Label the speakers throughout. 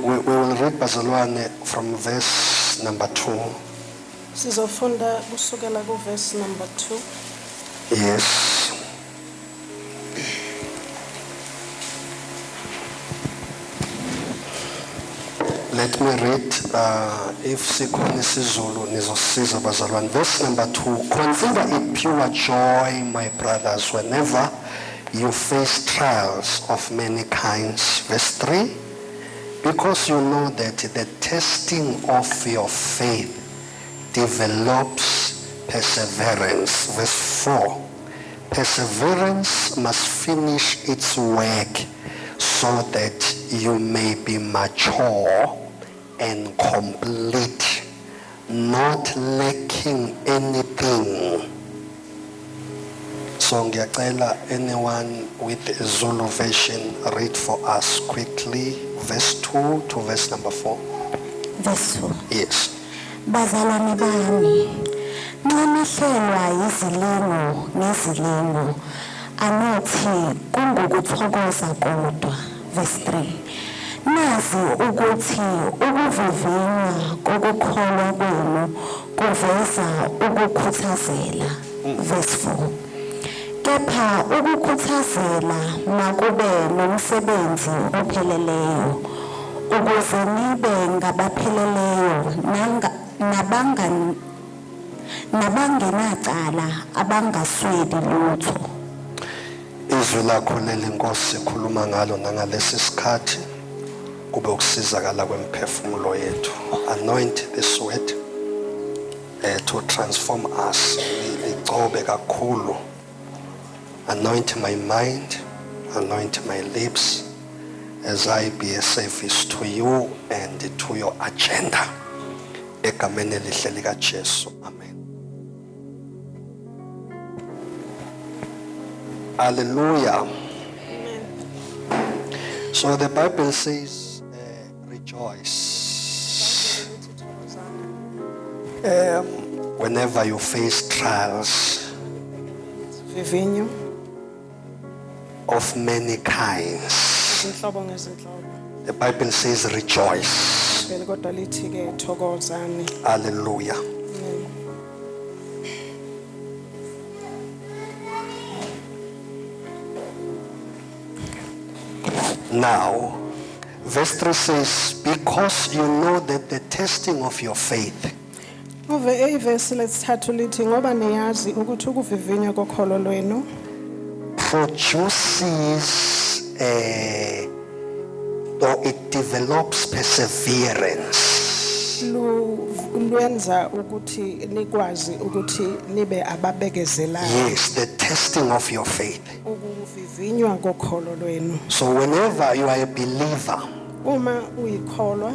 Speaker 1: will read Bazalwane from verse number 2.
Speaker 2: Sizofunda kusukela ku verse number 2.
Speaker 1: Yes. Let me read, if sikhona isiZulu nizosiza bazalwane. Verse number 2. Consider it pure joy, my brothers, whenever you face trials of many kinds. Verse 3. Because you know that the testing of your faith develops perseverance. Verse 4. Perseverance must finish its work so that you may be mature and complete, not lacking anything. So ngiyacela anyone with a Zulu version read for us quickly verse 2 to verse number 4.
Speaker 3: Verse 4.
Speaker 1: Yes.
Speaker 3: Bazalwane bami, nanihlelwa izilingo nezilingo, anothi kungukuthokoza kodwa. Verse 3. Nazi ukuthi ukuvivinywa kokukholwa kwenu kuveza ukukhuthazela. Verse 4. Kepha ukukhuthazela makube nomsebenzi opheleleyo, ukuze nibe ngabapheleleyo nabangenacala abangasweli lutho.
Speaker 1: Izwi lakho lelinkosi khuluma ngalo nangalesi sikhathi kube ukusizakala kwemphefumulo yethu. Anoint this word to transform us. Igcobe kakhulu. Anoint my mind, anoint my lips as I be a service to you and to your agenda. Egameni elihle lika Jesu. Amen. Hallelujah.
Speaker 2: Amen.
Speaker 1: So the Bible says, rejoice. Whenever you face trials
Speaker 2: Vivinyo
Speaker 1: of many kinds,
Speaker 2: inhlobo ngezinhlobo.
Speaker 1: the Bible says rejoice.
Speaker 2: Vele kodwa lithi ke thokozani.
Speaker 1: Hallelujah.
Speaker 2: Amen.
Speaker 1: Now, verse 3 says, because you know that the testing of your faith
Speaker 2: Ivesi lesithathu lithi ngoba niyazi ukuthi ukuvivinywa kokholo lwenu
Speaker 1: produces or it develops perseverance.
Speaker 2: lwenza ukuthi nikwazi ukuthi nibe ababekezelayo.
Speaker 1: Yes, the testing of your faith.
Speaker 2: Ukuvivinywa kokholo lwenu.
Speaker 1: So whenever you are a believer,
Speaker 2: Uma uyikholwa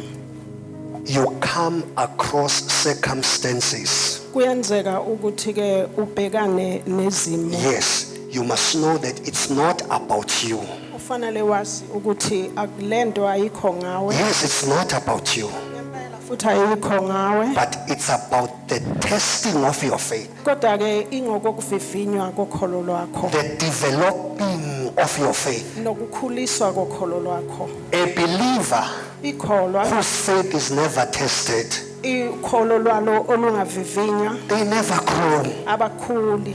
Speaker 1: you come across circumstances.
Speaker 2: kuyenzeka ukuthi ke ubhekane nezimo.
Speaker 1: Yes, you must know that it's not about you.
Speaker 2: Ufanele wazi ukuthi akulento ayikho ngawe.
Speaker 1: Yes, it's not about you,
Speaker 2: Ngempela futhi ayikho ngawe.
Speaker 1: but it's about the testing of your faith,
Speaker 2: Kodwa ke ingokuvivinywa kokholo lwakho.
Speaker 1: the developing of your faith.
Speaker 2: Nokukhuliswa kokholo lwakho.
Speaker 1: A believer
Speaker 2: Ikholwa
Speaker 1: whose faith is never tested,
Speaker 2: ikholo lwalo olungavivinywa
Speaker 1: they never grow.
Speaker 2: abakhuli.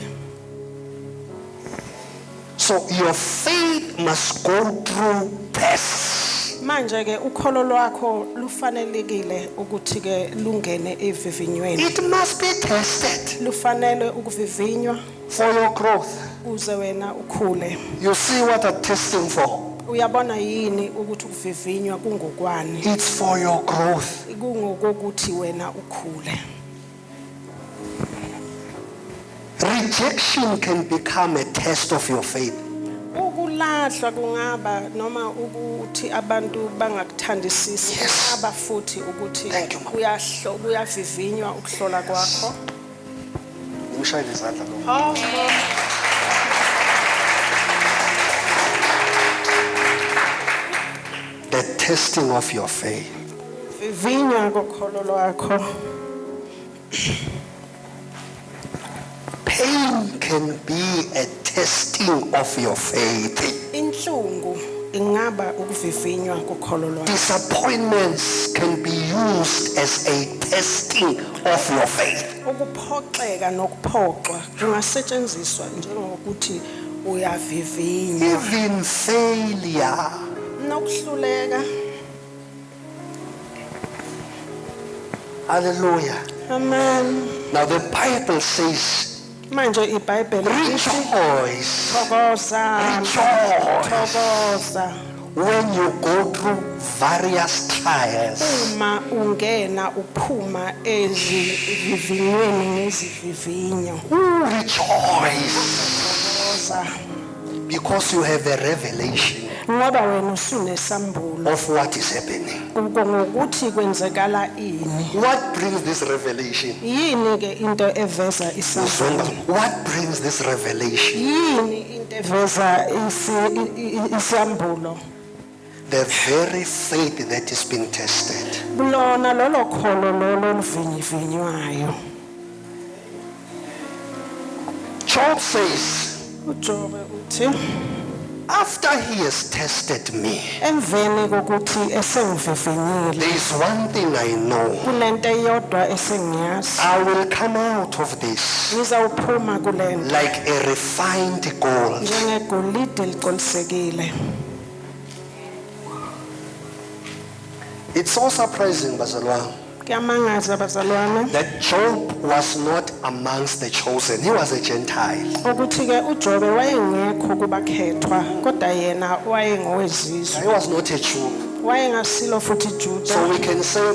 Speaker 1: So your faith must go through tests.
Speaker 2: Manje ke ukholo lwakho lufanelekile ukuthi ke lungene evivinyweni.
Speaker 1: It must be tested
Speaker 2: Lufanele ukuvivinywa
Speaker 1: for your growth.
Speaker 2: uze wena ukhule.
Speaker 1: You see what I'm testing for?
Speaker 2: Uyabona yini ukuthi ukuvivinywa kungokwani?
Speaker 1: It's for your growth.
Speaker 2: Kungokuthi wena ukhule.
Speaker 1: Rejection can become a test of your faith.
Speaker 2: Ukulahlwa kungaba noma ukuthi abantu bangakuthandisisi.
Speaker 1: Yes.
Speaker 2: Kungaba futhi ukuthi
Speaker 1: Thank you, ma'am.
Speaker 2: kuyavivinywa ukuhlola kwakho.
Speaker 1: Ngishayile izandla lo. The testing of your faith.
Speaker 2: Vivinywa kokholo lwakho.
Speaker 1: Pain can be a testing of your faith.
Speaker 2: Inhlungu ingaba ukuvivinywa kokholo lwakho.
Speaker 1: Disappointments can be used as a testing of your faith.
Speaker 2: Ukuphoxeka nokuphoxwa kungasetshenziswa njengokuthi uyavivinywa.
Speaker 1: Even failure.
Speaker 2: Nokuhluleka.
Speaker 1: Hallelujah.
Speaker 2: Amen.
Speaker 1: Now the Bible says,
Speaker 2: Manje iBhayibheli lithi
Speaker 1: rejoice.
Speaker 2: thokoza,
Speaker 1: Rejoice.
Speaker 2: thokoza
Speaker 1: When you go through various trials.
Speaker 2: uma ungena uphuma ezivivinyweni ngezivivinyo.
Speaker 1: Rejoice.
Speaker 2: Thokoza
Speaker 1: Because you have a revelation
Speaker 2: ngoba wena usunesambulo
Speaker 1: of what is happening.
Speaker 2: ngokuthi kwenzekala ini.
Speaker 1: What brings this revelation?
Speaker 2: Yini ke into eveza isambulo?
Speaker 1: What brings this revelation?
Speaker 2: Yini into eveza isambulo?
Speaker 1: The very faith that is being tested.
Speaker 2: Bulona lolo kholo lolo luvinyivinywayo.
Speaker 1: Job says,
Speaker 2: uJobe uthi
Speaker 1: after he has tested me,
Speaker 2: emveni kokuthi esengivivinyile
Speaker 1: there is one thing I know.
Speaker 2: kulento eyodwa esengiyazi
Speaker 1: I will come out of this
Speaker 2: ngizawuphuma kulento
Speaker 1: like a refined gold.
Speaker 2: njengegolide ligcolisekile.
Speaker 1: It's so surprising, bazalwane,
Speaker 2: Kuyamangaza bazalwane
Speaker 1: that Job was not amongst the chosen. He was a Gentile.
Speaker 2: ukuthi ke uJobe wayengekho kubakhethwa kodwa yena wayengowezizwe
Speaker 1: He was not a Jew.
Speaker 2: wayengasilo futhi Juda.
Speaker 1: So we can say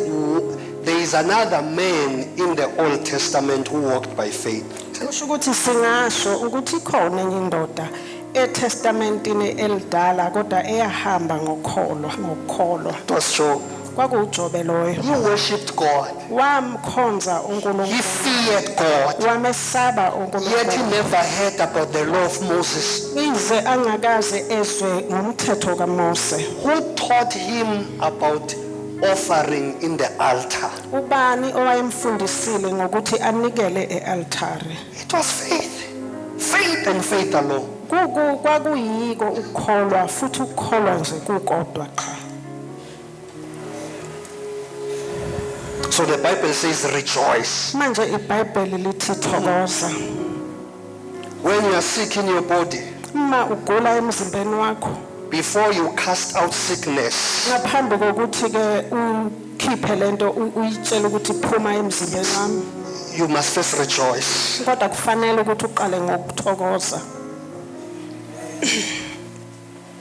Speaker 1: there is another man in the Old Testament who walked by faith.
Speaker 2: Kusho ukuthi singasho ukuthi khona enye indoda eTestamentini elidala kodwa eyahamba ngokukholwa.
Speaker 1: It was Job.
Speaker 2: kwakuJobe loyo
Speaker 1: He worshipped God.
Speaker 2: wamkhonza
Speaker 1: He
Speaker 2: uNkulunkulu
Speaker 1: feared God.
Speaker 2: wamesaba
Speaker 1: Yet he
Speaker 2: uNkulunkulu
Speaker 1: never heard about the law of Moses.
Speaker 2: ize angakaze ezwe ngomthetho kaMose.
Speaker 1: Who taught him about offering in the altar?
Speaker 2: Ubani owayemfundisile ngokuthi anikele ealtare?
Speaker 1: It was faith. Faith and faith alone.
Speaker 2: Kwakuyiko ukukholwa futhi ukukholwa nje kukodwa qha.
Speaker 1: So the Bible says rejoice.
Speaker 2: Manje iBhayibheli lithi thokoza.
Speaker 1: When you are sick in your body,
Speaker 2: Uma ugula emzimbeni wakho
Speaker 1: before you cast out sickness,
Speaker 2: ngaphambi kokuthi ke ukhiphe lento uyitshela ukuthi phuma emzimbeni wami
Speaker 1: you must first rejoice.
Speaker 2: kodwa kufanele ukuthi uqale ngokuthokoza.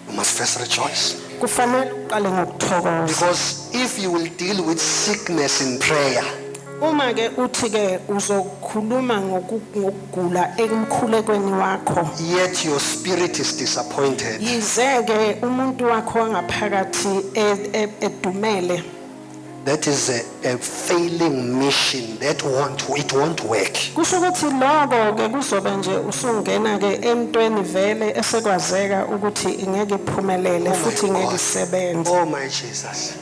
Speaker 1: You must first rejoice.
Speaker 2: Kufanele uqale ngokuthokoza.
Speaker 1: Because if you will deal with sickness in prayer,
Speaker 2: Uma ke uthi ke uzokhuluma ngokugula emkhulekweni wakho
Speaker 1: yet your spirit is disappointed,
Speaker 2: yizeke umuntu wakho wangaphakathi edumele,
Speaker 1: that is a failing mission. It won't work.
Speaker 2: kusho ukuthi lokho ke kuzobe nje usungena ke emntweni vele esekwazeka ukuthi ingeke iphumelele futhi ngeke isebenze.
Speaker 1: Oh my Jesus.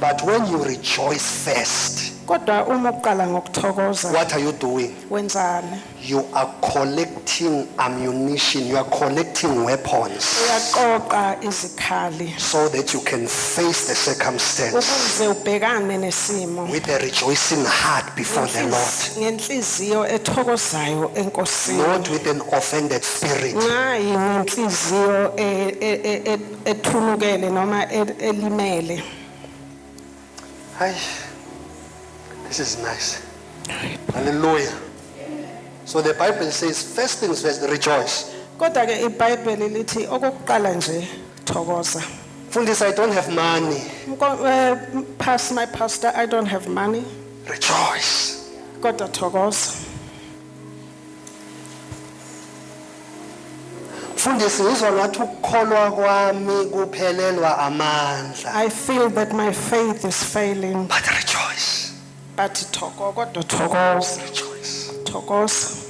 Speaker 1: But when you rejoice first,
Speaker 2: Kodwa uma uqala ngokuthokoza
Speaker 1: what are you doing?
Speaker 2: wenzani?
Speaker 1: You are collecting ammunition, you are collecting weapons
Speaker 2: Uyaqoqa izikhali
Speaker 1: so that you can face the circumstance
Speaker 2: ukuze ubhekane nesimo
Speaker 1: with a rejoicing heart before the Lord,
Speaker 2: ngenhliziyo ethokozayo enkosini.
Speaker 1: not with an offended spirit.
Speaker 2: Ngayi ngenhliziyo ethunukele noma elimele.
Speaker 1: Hi. This is nice. Hallelujah. So the Bible says, first things first, rejoice.
Speaker 2: Kodwa ke iBhayibheli lithi okokuqala nje thokoza.
Speaker 1: Fundis, I don't have money.
Speaker 2: My pastor, I don't have money.
Speaker 1: Rejoice.
Speaker 2: Kodwa thokoza.
Speaker 1: Fundis, ngizwa ngathi ukukholwa kwami kuphelelwa amandla.
Speaker 2: I feel that my faith is failing,
Speaker 1: But rejoice.
Speaker 2: but kodwa thokoza.
Speaker 1: Rejoice.
Speaker 2: Thokoza.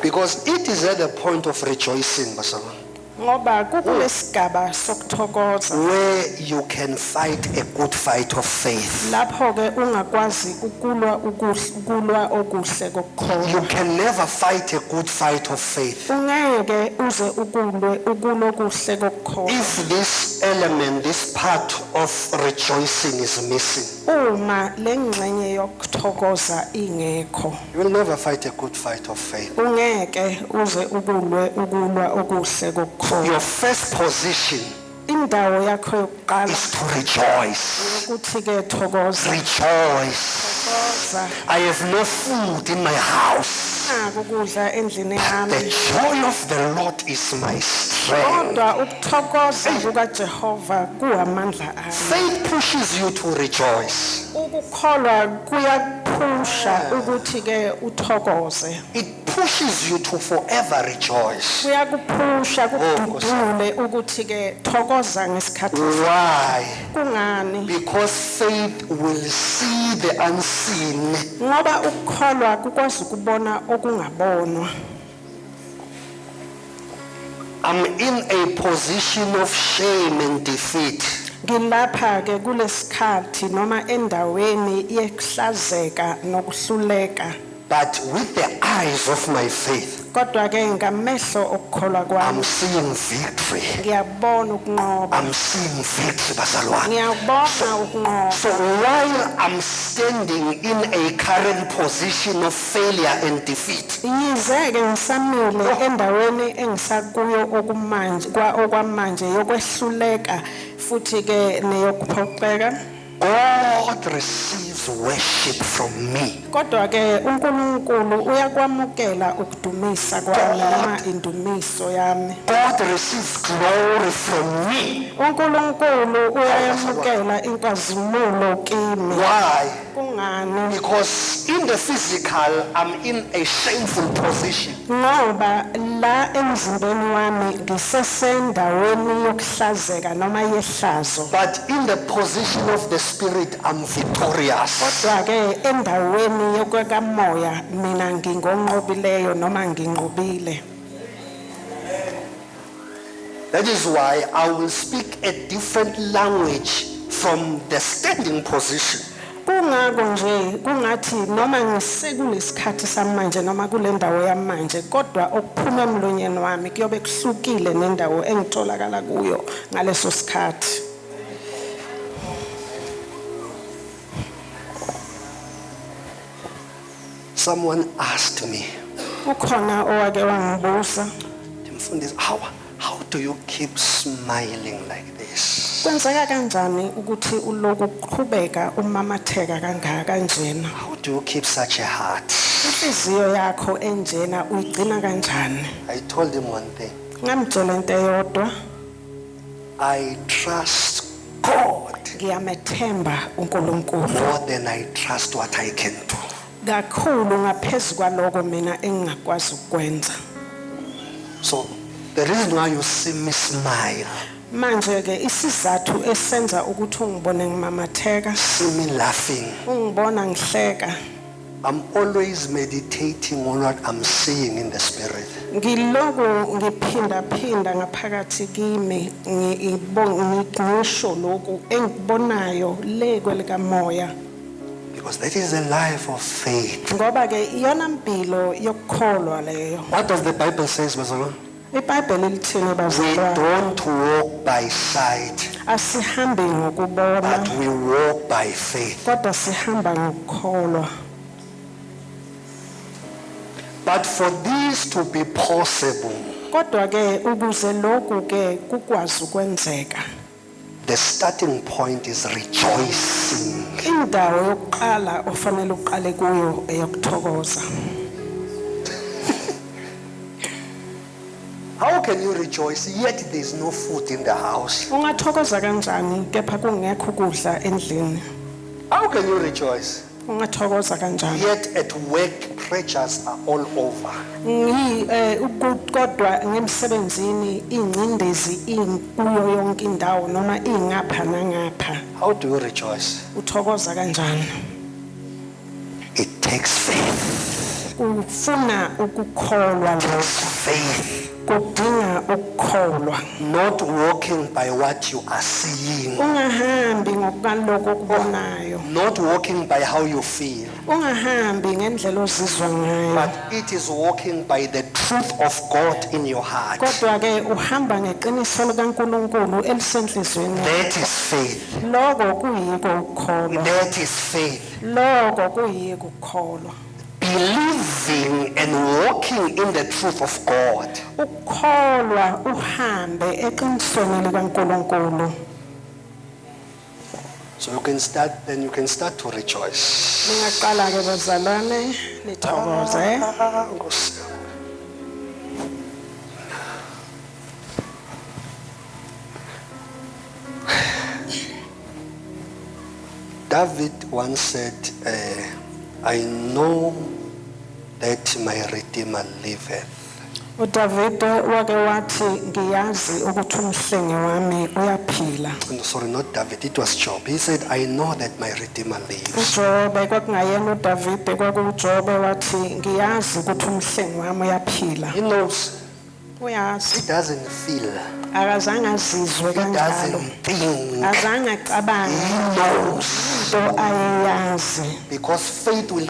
Speaker 1: Because it is at the point of rejoicing, Basala,
Speaker 2: ngoba kukulesigaba sokuthokoza
Speaker 1: where you can fight a good fight of faith.
Speaker 2: lapho ke ungakwazi ukulwa okuhle
Speaker 1: You
Speaker 2: kokukholwa
Speaker 1: can never fight a good fight of faith
Speaker 2: ungeke uze ukulwe okuhle kokukholwa
Speaker 1: if this element, this part of rejoicing is missing.
Speaker 2: uma lengxenye yokuthokoza ingekho
Speaker 1: You will never fight a good fight of faith.
Speaker 2: ungeke uze ukulwa okuhle kokukholwa
Speaker 1: Your first position
Speaker 2: indawo yakho yokuqala
Speaker 1: is to rejoice.
Speaker 2: ukuthi ke thokoza
Speaker 1: Rejoice.
Speaker 2: thokoza
Speaker 1: I have no food in my house.
Speaker 2: ukudla endlini yami
Speaker 1: The joy of the Lord is my strength.
Speaker 2: kodwa ukuthokoza kukaJehova kuamandla ami
Speaker 1: Faith pushes you to rejoice.
Speaker 2: ukukholwa kuyaphusha ukuthi ke uthokoze
Speaker 1: It pushes you to forever rejoice.
Speaker 2: kuyakuphusha kududule ukuthi ke thokoza ngesikhathi
Speaker 1: Why?
Speaker 2: kungani
Speaker 1: Because faith will see the unseen.
Speaker 2: ngoba ukukholwa kukwazi ukubona okungabonwa
Speaker 1: I'm in a position of shame and defeat.
Speaker 2: ngilapha ke kulesikhathi noma endaweni yekuhlazeka nokuhluleka
Speaker 1: But with the eyes of my faith,
Speaker 2: kodwa ke ngamehlo okukholwa
Speaker 1: I'm
Speaker 2: kwami
Speaker 1: seeing victory.
Speaker 2: ngiyabona ukunqoba
Speaker 1: I'm seeing victory, bazalwane.
Speaker 2: ngiyabona ukunqoba
Speaker 1: So while I'm standing in a current position of failure and defeat,
Speaker 2: yize ke ngisamile endaweni engisakuyo okwamanje yokwehluleka futhi ke neyokuphoxeka
Speaker 1: God receives worship from me.
Speaker 2: kodwa ke uNkulunkulu uyakwamukela ukudumisa kwami noma indumiso yami
Speaker 1: God receives glory from me.
Speaker 2: uNkulunkulu uyayamukela inkazimulo kimi
Speaker 1: Why?
Speaker 2: kungani
Speaker 1: Because in the physical, I'm in a shameful position.
Speaker 2: ngoba la emzimbeni wami ngisesendaweni yokuhlazeka noma yehlazo
Speaker 1: But in the position of the spirit, I'm victorious.
Speaker 2: kodwa ke endaweni yokwekamoya mina ngingonqobileyo noma nginqobile
Speaker 1: That is why I will speak a different language from the standing position.
Speaker 2: kungako nje kungathi noma ngisekulesikhathi samanje noma kule ndawo yamanje kodwa okuphuma emlonyeni wami kuyobe kuhlukile nendawo engitholakala kuyo ngaleso sikhathi
Speaker 1: Someone asked me,
Speaker 2: ukhona owake wangibuza
Speaker 1: Mfundisi, how do you keep smiling like this?
Speaker 2: kwenzeka kanjani ukuthi uloku uqhubeka umamatheka kangaka kanjena
Speaker 1: How do you keep such a heart?
Speaker 2: inhliziyo yakho enjena uyigcina kanjani
Speaker 1: I told him one thing.
Speaker 2: ngamtshela into eyodwa
Speaker 1: I trust God
Speaker 2: ngiyamethemba uNkulunkulu
Speaker 1: more than I trust what I can do.
Speaker 2: kakhulu ngaphezulu kwaloko mina engingakwazi ukwenza
Speaker 1: So the reason why you see me smile,
Speaker 2: manje ke isizathu esenza ukuthi ungibone ngimamatheka
Speaker 1: see me laughing,
Speaker 2: ungibona ngihleka
Speaker 1: I'm always meditating on what I'm seeing in the spirit.
Speaker 2: ngiloku ngiphinda ngaphakathi kimi ngisho lokhu engikubonayo le kwelikamoya
Speaker 1: Because that is a life of faith.
Speaker 2: ngoba ke iyona impilo yokukholwa leyo
Speaker 1: What does the Bible say, bazalwane?
Speaker 2: iBhayibheli lithini
Speaker 1: We
Speaker 2: bazalwane
Speaker 1: don't walk by sight,
Speaker 2: asihambi ngokubona
Speaker 1: but we walk by faith.
Speaker 2: kodwa sihamba ngokukholwa
Speaker 1: But for this to be possible,
Speaker 2: kodwa ke ukuze lokhu ke kukwazi ukwenzeka
Speaker 1: the starting point is rejoicing.
Speaker 2: indawo yokuqala ofanele uqale kuyo eyokuthokoza
Speaker 1: How can you rejoice yet there is no food in the house?
Speaker 2: ungathokoza kanjani kepha kungekho ukudla endlini
Speaker 1: How can you rejoice
Speaker 2: ungathokoza kanjani
Speaker 1: yet at work pressures are all over?
Speaker 2: kodwa ngemsebenzini ingcindezi kuyo yonke indawo noma ingapha nangapha
Speaker 1: How do you rejoice?
Speaker 2: uthokoza kanjani
Speaker 1: It takes faith.
Speaker 2: kufuna ukukholwa lokho,
Speaker 1: faith,
Speaker 2: kudinga ukukholwa.
Speaker 1: not walking by what you are seeing,
Speaker 2: Ungahambi ngokukaloko okubonayo,
Speaker 1: not walking by how you feel,
Speaker 2: ungahambi ngendlela ozizwa ngayo,
Speaker 1: but it is walking by the truth of God in your heart.
Speaker 2: kodwa ke uhamba ngeqiniso likaNkulunkulu elisenhlizweni.
Speaker 1: That is faith.
Speaker 2: Lokho kuyiko ukukholwa.
Speaker 1: That is faith.
Speaker 2: Lokho kuyiko ukukholwa.
Speaker 1: Believing and walking in the truth of God.
Speaker 2: Ukukholwa uhambe eqinisweni likaNkulunkulu.
Speaker 1: So you can start to rejoice.
Speaker 2: Ningaqala ke bazalwane nithokoze.
Speaker 1: Nkosi. David once said, I know that my Redeemer liveth.
Speaker 2: uDavid wake wathi ngiyazi ukuthi umhlengi wami uyaphila.
Speaker 1: No, sorry, not David, it was Job. He said, I know that my Redeemer lives.
Speaker 2: uJobe kwakungayena uDavid kwakuJobe wathi ngiyazi ukuthi umhlengi wami uyaphila.
Speaker 1: He knows.
Speaker 2: Uyazi.
Speaker 1: He doesn't feel.
Speaker 2: Akazange azizwe
Speaker 1: He
Speaker 2: kanjalo.
Speaker 1: doesn't think.
Speaker 2: Azange acabange.
Speaker 1: He knows.
Speaker 2: Into ayeyazi.
Speaker 1: Because faith will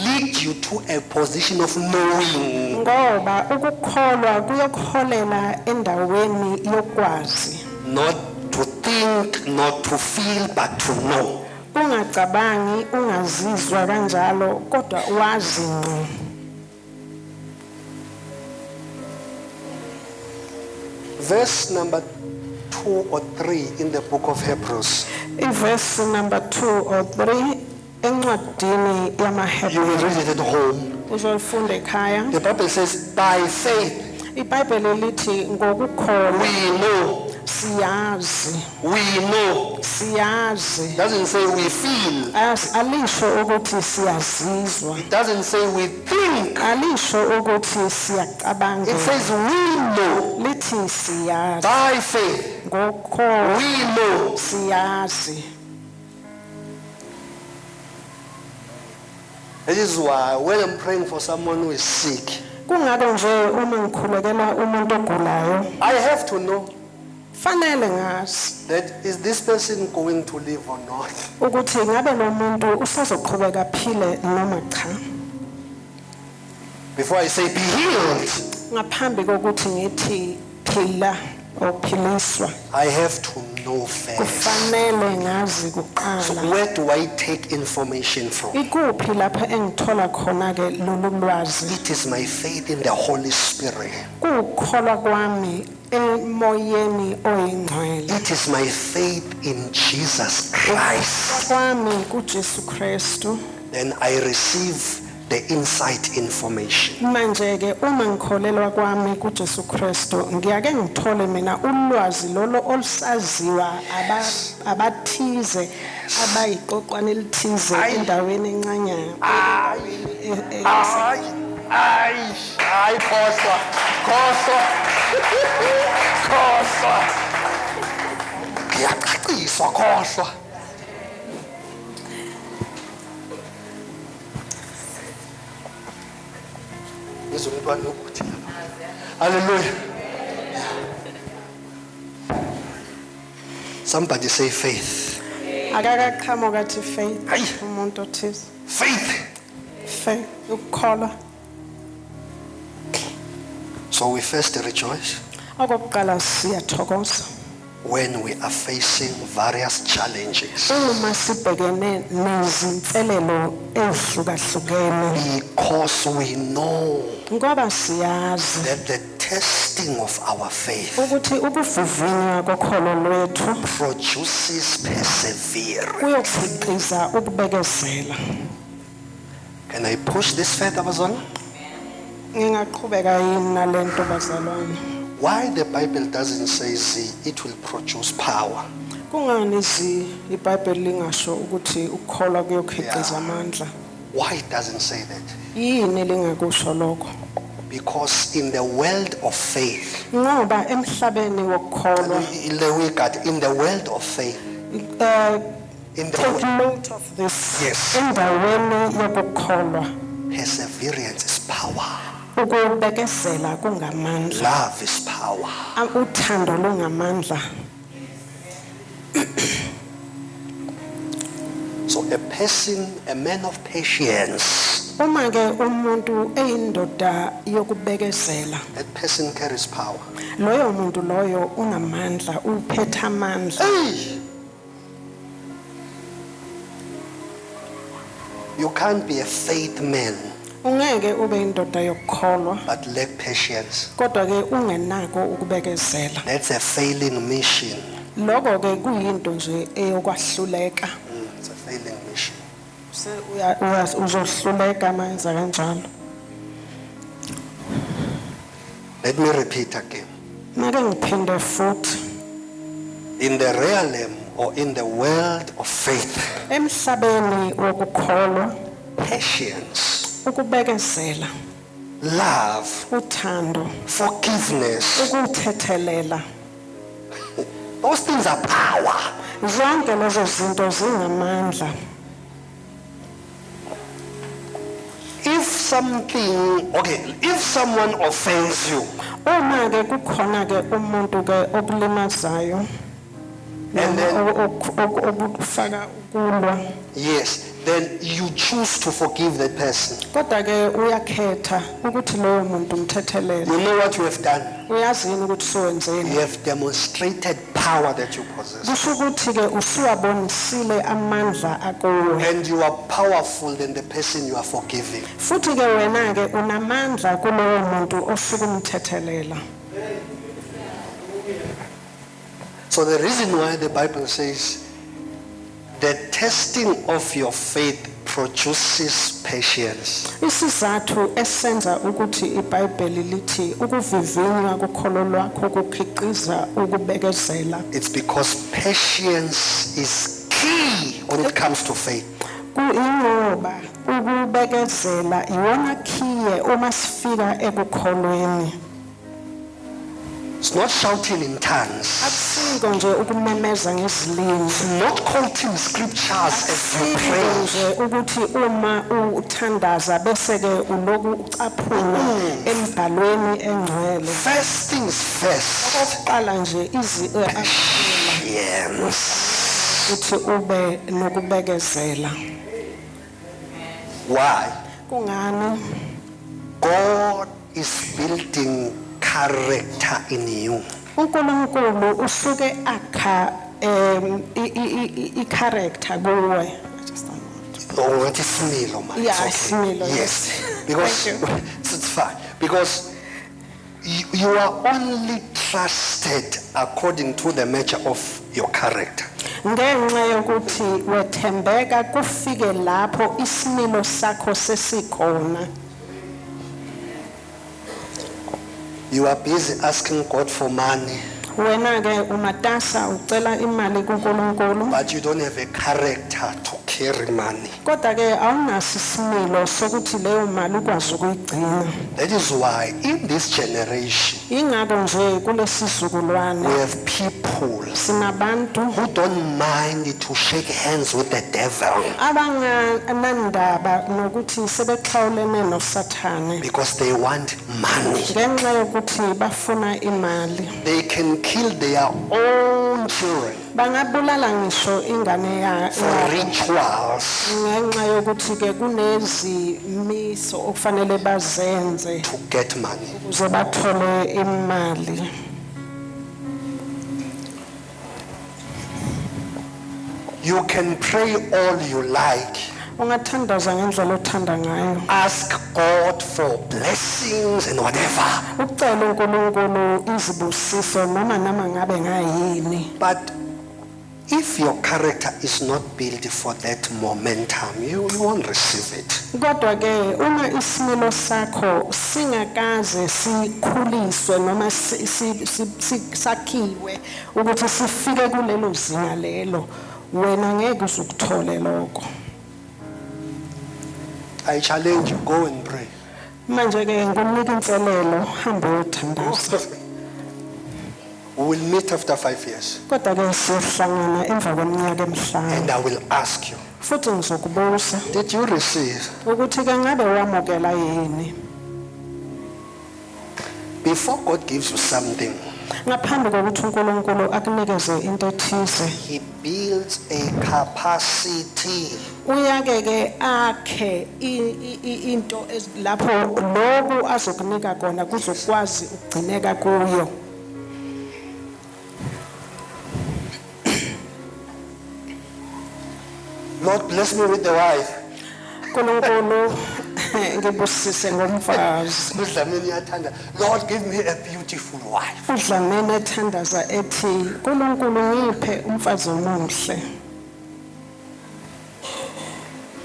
Speaker 1: lead you to a position of knowing.
Speaker 2: Ngoba ukukholwa kuyokuholela endaweni yokwazi.
Speaker 1: Not to think, not to feel, but to know.
Speaker 2: Ungacabangi, ungazizwa kanjalo, kodwa wazi ngqo.
Speaker 1: Verse number 2 or 3 in the book of Hebrews.
Speaker 2: Verse number 2 or 3 encwadini
Speaker 1: You will
Speaker 2: yamaHebrew.
Speaker 1: read it at home.
Speaker 2: Uzolifunda ekhaya.
Speaker 1: The Bible says, by faith
Speaker 2: iBhayibheli lithi ngokukholwa
Speaker 1: we know.
Speaker 2: siyazi.
Speaker 1: We know.
Speaker 2: Siyazi.
Speaker 1: Doesn't say we feel.
Speaker 2: Alisho ukuthi siyazizwa.
Speaker 1: It doesn't say we think.
Speaker 2: Alisho ukuthi siyacabanga.
Speaker 1: It says we know.
Speaker 2: Lithi siyazi.
Speaker 1: By faith
Speaker 2: Ngokukholwa
Speaker 1: we know.
Speaker 2: siyazi.
Speaker 1: That is why when I'm praying for someone who is sick,
Speaker 2: Kungako nje uma ngikhulekela umuntu ogulayo,
Speaker 1: I have to know
Speaker 2: fanele ngazi
Speaker 1: that is this person going to live or not.
Speaker 2: ukuthi ngabe lo muntu usazoqhubeka aphile noma cha.
Speaker 1: Before I say be healed,
Speaker 2: Ngaphambi kokuthi ngithi phila ophiliswa,
Speaker 1: I have to know first.
Speaker 2: kufanele ngazi
Speaker 1: So
Speaker 2: kuqala.
Speaker 1: where do I take information from?
Speaker 2: Ikuphi lapha engithola khona ke lolu lwazi?
Speaker 1: It is my faith in the Holy Spirit.
Speaker 2: Kukholwa kwami emoyeni oyingcwele.
Speaker 1: It is my faith in Jesus Christ.
Speaker 2: Kwami kuJesu Kristu.
Speaker 1: Then I receive the inside information.
Speaker 2: Manje ke uma ngikholelwa kwami kuJesu Kristu ngiyake ngithole mina ulwazi lolo olusaziwa abathize abayiqoqwane elithize endaweni encanyana.
Speaker 1: Ay, khohlwa. Ngiyacaciswa khohlwa. Ngizomntwana ukuthi. Hallelujah. Somebody say faith.
Speaker 2: Akakaqhamuka kathi faith
Speaker 1: Hayi.
Speaker 2: umuntu othize.
Speaker 1: Faith.
Speaker 2: Faith ukukholwa.
Speaker 1: So we first rejoice
Speaker 2: Okokuqala siyathokoza
Speaker 1: when we are facing various challenges
Speaker 2: uma sibhekene nezinselelo ezihlukahlukene,
Speaker 1: because we know
Speaker 2: ngoba siyazi
Speaker 1: that the testing of our faith
Speaker 2: ukuthi ukuvivinywa kokholo lwethu
Speaker 1: produces perseverance.
Speaker 2: kuyokhiqiza ukubekezela.
Speaker 1: Can I push this further, bazalwane?
Speaker 2: Ngingaqhubeka yini nalento bazalwane?
Speaker 1: Why the Bible doesn't say it will produce power?
Speaker 2: Kungani iBhayibheli lingasho ukuthi ukukholwa kuyokhiqiza amandla?
Speaker 1: Why it doesn't say that?
Speaker 2: Yini lingakusho lokho?
Speaker 1: Because in the world of faith,
Speaker 2: Ngoba emhlabeni wokukholwa,
Speaker 1: in the world of faith, in the
Speaker 2: take
Speaker 1: world,
Speaker 2: note of this.
Speaker 1: Yes.
Speaker 2: Endaweni yokukholwa
Speaker 1: perseverance Perseverance is power.
Speaker 2: Ukubekezela kungamandla.
Speaker 1: Love is power.
Speaker 2: Uthando lungamandla.
Speaker 1: So a man of patience,
Speaker 2: Uma ke umuntu eyindoda yokubekezela,
Speaker 1: that person carries power.
Speaker 2: loyo muntu loyo unamandla, uphetha amandla.
Speaker 1: Hey! You can't be a faith man
Speaker 2: Ungeke ube indoda yokukholwa
Speaker 1: but lack patience.
Speaker 2: kodwa ke ungenako ukubekezela.
Speaker 1: That's a failing mission.
Speaker 2: Lokho ke kuyinto nje eyokwahluleka.
Speaker 1: It's a failing mission.
Speaker 2: Uzohluleka manje kanjalo.
Speaker 1: Let me repeat again.
Speaker 2: Make ngiphinde futhi.
Speaker 1: In the realm or in the world of faith,
Speaker 2: Emhlabeni wokukholwa,
Speaker 1: patience,
Speaker 2: ukubekezela,
Speaker 1: love,
Speaker 2: uthando,
Speaker 1: forgiveness,
Speaker 2: ukuthethelela,
Speaker 1: those things are power.
Speaker 2: zonke lezo zinto zingamandla.
Speaker 1: If someone offends you,
Speaker 2: Uma ke kukhona ke umuntu ke okulimazayo,
Speaker 1: and then
Speaker 2: okufaka ukulwa,
Speaker 1: yes, then you choose to forgive that person.
Speaker 2: kodwa ke uyakhetha ukuthi loyo muntu umthethelele.
Speaker 1: You know what you have done?
Speaker 2: Uyazini ukuthi sowenzeni?
Speaker 1: You have demonstrated power that you possess.
Speaker 2: Kusho ukuthi ke usuwabonisile amandla akuwe.
Speaker 1: And you are powerful than the person you are forgiving.
Speaker 2: Futhi ke wena ke unamandla kulowo muntu osuke umthethelela.
Speaker 1: So the reason why the Bible says the testing of your faith produces patience.
Speaker 2: Isizathu esenza ukuthi iBhayibheli lithi ukuvivinywa kokholo lwakho kukhiqiza ukubekezela.
Speaker 1: It's because patience is key when it comes to faith.
Speaker 2: Kuyingoba ukubekezela iwona khiye uma sifika ekukholweni.
Speaker 1: It's not shouting in tongues.
Speaker 2: Akusiko nje ukumemeza ngezilimi.
Speaker 1: It's not quoting scriptures as you pray.
Speaker 2: Nje ukuthi uma uthandaza bese ke uloku ucaphuna embhalweni engcwele.
Speaker 1: First things first.
Speaker 2: Oqala nje
Speaker 1: Yes.
Speaker 2: uthi ube nokubekezela.
Speaker 1: Why?
Speaker 2: Kungani?
Speaker 1: God is building character in you.
Speaker 2: uNkulunkulu usuke akha i-character kuwe.
Speaker 1: Oh, what is similo, man?
Speaker 2: Yeah,
Speaker 1: It's
Speaker 2: similo,
Speaker 1: Yes,
Speaker 2: yes.
Speaker 1: because
Speaker 2: Thank you.
Speaker 1: it's fine. Because you are only trusted according to the measure of your character.
Speaker 2: Ngenxa yokuthi wethembeka kufike lapho isimilo sakho sesikhona.
Speaker 1: You are busy asking God for money,
Speaker 2: Wena ke umatasa ucela imali kuNkulunkulu,
Speaker 1: but you don't have a character to carry money.
Speaker 2: kodwa ke awunaso isimilo sokuthi leyo mali ukwazi ukuyigcina.
Speaker 1: That is why in this generation
Speaker 2: Ingakho nje kulesi
Speaker 1: we
Speaker 2: sizukulwane
Speaker 1: have people
Speaker 2: sinabantu
Speaker 1: who don't mind to shake hands with the devil
Speaker 2: abanganandaba nokuthi sebexhawulene noSathane
Speaker 1: because they want money.
Speaker 2: ngenxa yokuthi bafuna imali.
Speaker 1: They can kill their own children
Speaker 2: Bangabulala ngisho ingane
Speaker 1: for rituals
Speaker 2: ngenxa yokuthi ke kunezimiso okufanele bazenze
Speaker 1: to get money.
Speaker 2: ukuze bathole imali.
Speaker 1: You can pray all you like.
Speaker 2: Ungathandaza ngendlela othanda ngayo.
Speaker 1: Ask God for blessings and whatever.
Speaker 2: Ucela uNkulunkulu izibusiso noma ngabe ngayini.
Speaker 1: But if your character is not built for that momentum, you won't receive it.
Speaker 2: Kodwa ke uma isimilo sakho singakaze sikhuliswe noma sakhiwe ukuthi sifike kulelo zinga lelo, wena ngeke usukuthole lokho.
Speaker 1: I challenge you, go and pray.
Speaker 2: Manje ke ngikunika inselelo, hamba uyothandaza.
Speaker 1: We will meet after 5 years.
Speaker 2: Kodwa ke siyohlangana emva kweminyaka emihlanu.
Speaker 1: And I will ask you,
Speaker 2: Futhi ngizokubuza
Speaker 1: did you receive?
Speaker 2: ukuthi ke ngabe wamukela yini?
Speaker 1: Before God gives you something,
Speaker 2: Ngaphambi kokuthi uNkulunkulu akunikeze into ethize,
Speaker 1: He builds a capacity.
Speaker 2: uyake akhe into lapho lokhu azokunika kona kuzokwazi ukugcineka kuyo.
Speaker 1: Lord, bless me with the wife.
Speaker 2: uNkulunkulu ngibusise ngomfazi.
Speaker 1: uDlamini uyathanda, Lord, give me a beautiful wife.
Speaker 2: uDlamini ethandaza ethi uNkulunkulu ngiphe umfazi omuhle.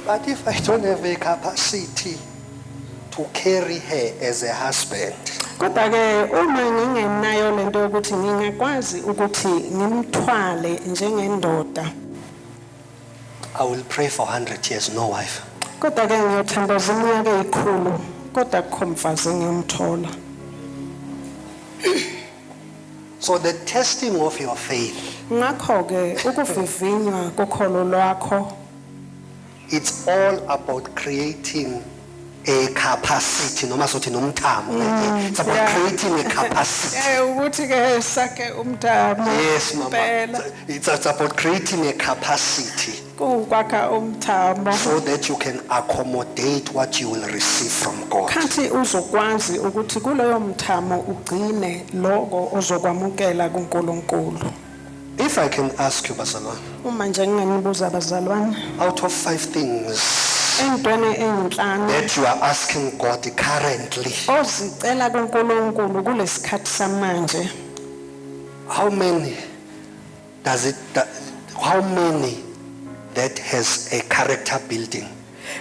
Speaker 1: But if I don't have a capacity to carry her as a husband,
Speaker 2: Kodwa ke uma ngingenayo lento yokuthi ngingakwazi ukuthi ngimthwale njengendoda,
Speaker 1: I will pray for 100 years, no wife.
Speaker 2: kodwa ke ngiyothandaza iminyaka eyikhulu kodwa akukho mfazi engimthola.
Speaker 1: So the testing of your faith,
Speaker 2: Ngakho ke ukuvivinywa kokholo lwakho
Speaker 1: it's all about creating a capacity. Noma sothi nomthamo. It's about creating a capacity.
Speaker 2: ukuthi ke sakhe umthamo.
Speaker 1: Yes, Mama.
Speaker 2: Phela
Speaker 1: It's about creating a capacity
Speaker 2: kukwakha umthamo.
Speaker 1: so that you can accommodate what you will receive from God.
Speaker 2: Kanti uzokwazi ukuthi kuleyo mthamo ugcine lokho ozokwamukela kuNkulunkulu.
Speaker 1: If I can ask you, Bazalwane,
Speaker 2: Uma nje nginibuza abazalwane,
Speaker 1: out of 5 things
Speaker 2: entweni eyinhlanu
Speaker 1: that you are asking God currently,
Speaker 2: ozicela kuNkulunkulu kulesikhathi samanje,
Speaker 1: how many that has a character building?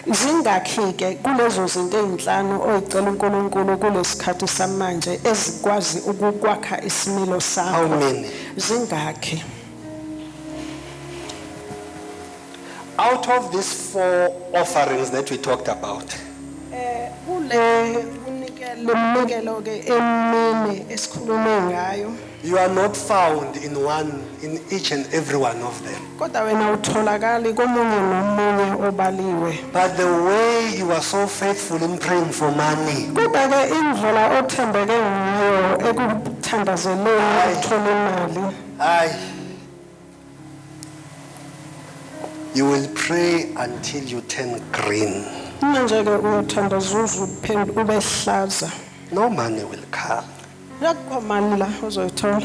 Speaker 2: zingakhi ke kulezo zinto eyinhlanu oyicela uNkulunkulu kulesikhathi samanje ezikwazi ukukwakha isimilo
Speaker 1: How
Speaker 2: sakho?
Speaker 1: many?
Speaker 2: Zingakhi?
Speaker 1: Out of these 4 offerings that we talked about,
Speaker 2: Kule umnikelo ke emini esikhulume ngayo,
Speaker 1: you are not found in each and every one of them.
Speaker 2: kodwa wena utholakali komunye nomunye obaliwe.
Speaker 1: But the way you are so faithful in praying for money,
Speaker 2: Kodwa ke indlela othembeke ngayo ekuthandazeleni ukuthola imali,
Speaker 1: you will pray until you turn green.
Speaker 2: manje ke uyothandaza uze ube hlaza.
Speaker 1: No money will come.
Speaker 2: Yakho mali la uzoyithola.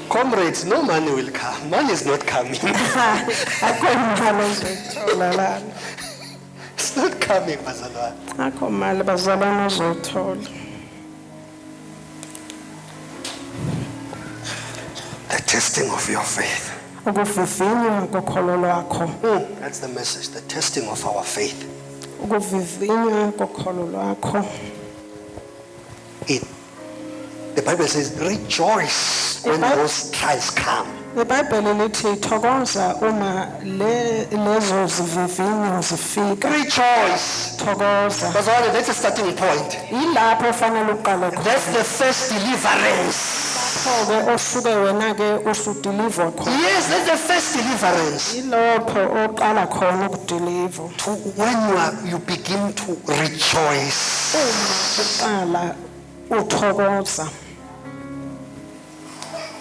Speaker 1: Comrades, no money will come. Money is not coming.
Speaker 2: Akho mali uzoyithola la.
Speaker 1: It's not coming, Bazalwane.
Speaker 2: Akho mali bazalwane uzoyithola.
Speaker 1: The testing of your faith.
Speaker 2: Ukuvivinywa kokholo lwakho.
Speaker 1: That's the message. The testing of our faith.
Speaker 2: Ukuvivinywa kokholo lwakho.
Speaker 1: The Bible says, rejoice when those trials come.
Speaker 2: iBhayibheli lithi thokoza uma lezo zivivinyo zifika.
Speaker 1: Rejoice.
Speaker 2: Thokoza.
Speaker 1: Bazalwane, that's a starting point.
Speaker 2: Yilapho fanele uqale khona.
Speaker 1: That's the first deliverance.
Speaker 2: Ke osuke wena ke usudeliver khona.
Speaker 1: Yes, that's the first deliverance.
Speaker 2: Yilapho oqala khona ukudeliver.
Speaker 1: To when you begin to rejoice.
Speaker 2: Uqala uthokoza.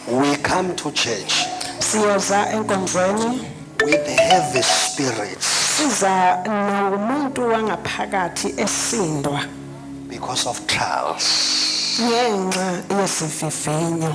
Speaker 1: We come to church
Speaker 2: Siyoza enkonzweni
Speaker 1: with heavy spirits
Speaker 2: siza nomuntu wangaphakathi esindwa
Speaker 1: because of trials.
Speaker 2: ngenxa yesivivinyo.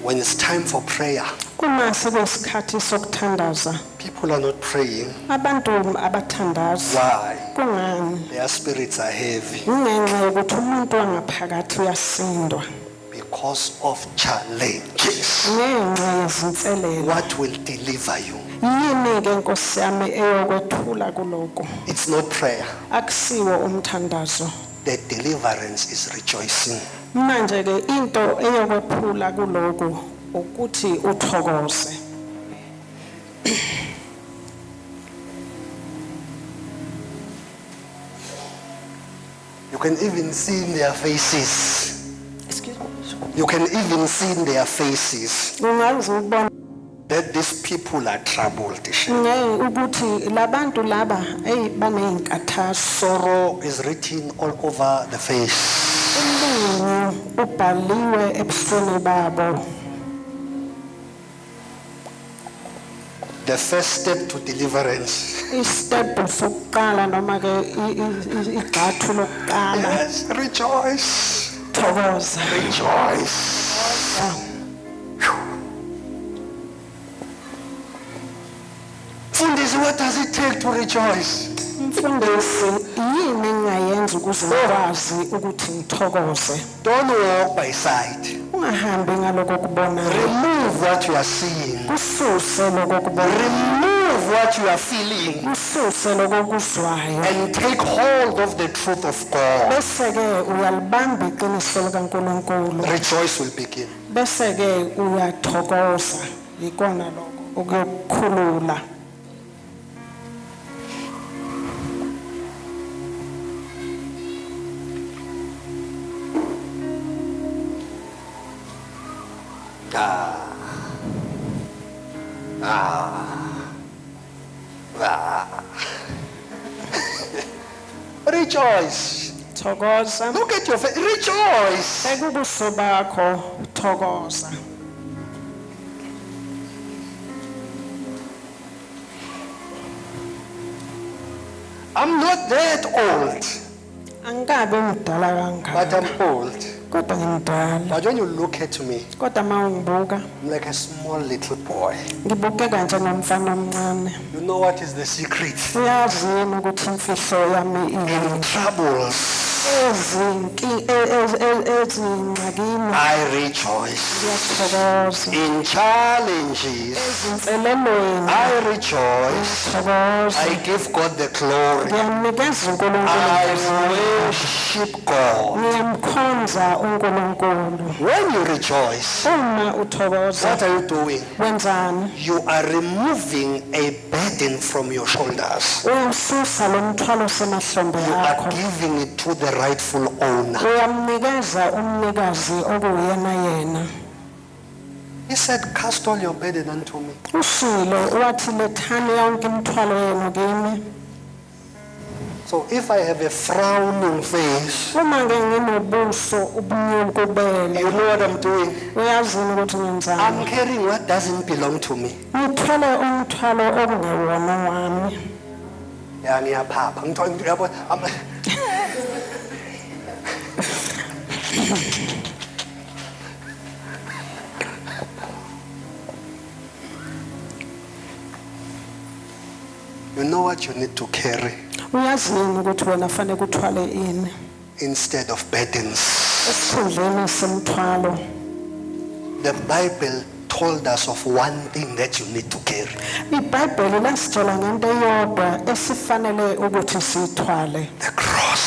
Speaker 1: When it's time for prayer,
Speaker 2: Kuma sekuyisikhathi sokuthandaza,
Speaker 1: people are not praying.
Speaker 2: abantu abathandaza.
Speaker 1: Why?
Speaker 2: Kungani?
Speaker 1: Their spirits are heavy
Speaker 2: Ngenxa yokuthi umuntu wangaphakathi uyasindwa
Speaker 1: because of challenges.
Speaker 2: ngenxa yezinselelo.
Speaker 1: What will deliver you?
Speaker 2: Yini ke Nkosi yami eyokwethula kuloko?
Speaker 1: It's not prayer.
Speaker 2: Akusiwo umthandazo.
Speaker 1: The deliverance is rejoicing.
Speaker 2: Manje ke into eyokwephula kuloko ukuthi uthokoze.
Speaker 1: You can even see in their faces You can even see in their faces
Speaker 2: ungaze ubone
Speaker 1: that these people are troubled.
Speaker 2: ukuthi labantu laba baney'nkathazo.
Speaker 1: Sorrow is written all over the face.
Speaker 2: Umbungu ubhaliwe ebusweni babo.
Speaker 1: The first step to deliverance.
Speaker 2: Istep sokuqala noma ke igxathu lokuqala.
Speaker 1: Yes, rejoice.
Speaker 2: Thokoza.
Speaker 1: Rejoice. Fundisi, what does it take to rejoice?
Speaker 2: Mfundisi, yini engayenza ukuze ngikwazi ukuthi ngithokoze?
Speaker 1: Don't walk by sight.
Speaker 2: Ungahambi ngaloko kubonayo.
Speaker 1: Remove what you are seeing.
Speaker 2: Kususe lokho kubonayo.
Speaker 1: Remove what you are feeling.
Speaker 2: Kususe lokho kuzwayo.
Speaker 1: And take hold of the truth of God.
Speaker 2: Bese ke uyalibamba iqiniso likaNkulunkulu.
Speaker 1: Rejoice will begin.
Speaker 2: Bese ke uyathokoza. Ikona lokho ukukhulula.
Speaker 1: Rejoice.
Speaker 2: Thokoza.
Speaker 1: Look at your face. Rejoice.
Speaker 2: Ekubuso bakho thokoza.
Speaker 1: I'm not that old,
Speaker 2: Angikabe ngidala
Speaker 1: but
Speaker 2: kangaka.
Speaker 1: I'm old.
Speaker 2: Kodwa ngimdala.
Speaker 1: But when you look at me,
Speaker 2: Kodwa mawungibuka
Speaker 1: I'm like a small little boy.
Speaker 2: ngibukeka njengomfana omncane.
Speaker 1: You know what is the secret?
Speaker 2: Uyazi yini ukuthi imfihlo yami
Speaker 1: In troubles,
Speaker 2: ezingxakini
Speaker 1: I rejoice.
Speaker 2: ngiyathokoza.
Speaker 1: In challenges,
Speaker 2: Ezinselelweni
Speaker 1: I rejoice.
Speaker 2: ngiyathokoza.
Speaker 1: I give God the glory.
Speaker 2: Ngiyanikeza uNkulunkulu
Speaker 1: I
Speaker 2: inhlonipho.
Speaker 1: worship God.
Speaker 2: Ngiyamkhonza uNkulunkulu.
Speaker 1: When you rejoice,
Speaker 2: Uma uthokoza
Speaker 1: what are you doing?
Speaker 2: wenzani?
Speaker 1: You are removing a burden from your shoulders.
Speaker 2: Uyasusa lo mthwalo semahlombe
Speaker 1: You are
Speaker 2: akho.
Speaker 1: giving it to the rightful owner.
Speaker 2: Uyamnikeza umnikazi okuyena yena.
Speaker 1: He said, cast all your burden unto me.
Speaker 2: Ushilo wathi lethani yonke imithwalo yenu kimi.
Speaker 1: So if I have a frowning face,
Speaker 2: Uma ke nginobuso ubunyukubele.
Speaker 1: you know what I'm doing?
Speaker 2: Uyazini ukuthi ngenzani?
Speaker 1: I'm carrying what doesn't belong to me.
Speaker 2: Ngithwele umthwalo okungewona wami.
Speaker 1: Yeah, ngiyaphapha. You know what you need to carry
Speaker 2: Uyazini ukuthi wena fanele kuthwale ini?
Speaker 1: instead of burdens.
Speaker 2: Esikhundleni semthwalo.
Speaker 1: The Bible told us of one thing that you need to carry.
Speaker 2: iBhayibheli lasitshela ngento eyodwa esifanele ukuthi siyithwale.
Speaker 1: The cross.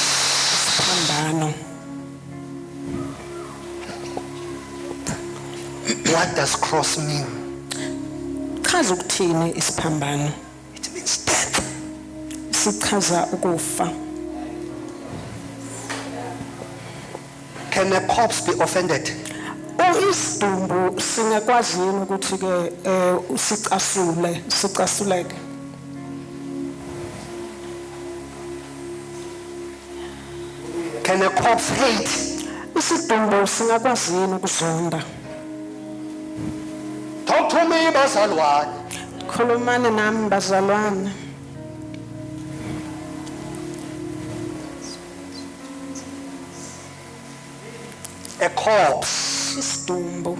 Speaker 2: Phambano.
Speaker 1: What does cross mean?
Speaker 2: Chaza ukuthini isiphambano?
Speaker 1: It means death.
Speaker 2: Sichaza ukufa.
Speaker 1: Can a corpse be offended?
Speaker 2: Isidumbu singakwazi yini ukuthi ke sicasuleke.
Speaker 1: Can a corpse hate?
Speaker 2: Isidumbu singakwazi yini ukuzonda.
Speaker 1: Talk to me, bazalwane.
Speaker 2: Khulumani nami bazalwane.
Speaker 1: A corpse.
Speaker 2: Isidumbu.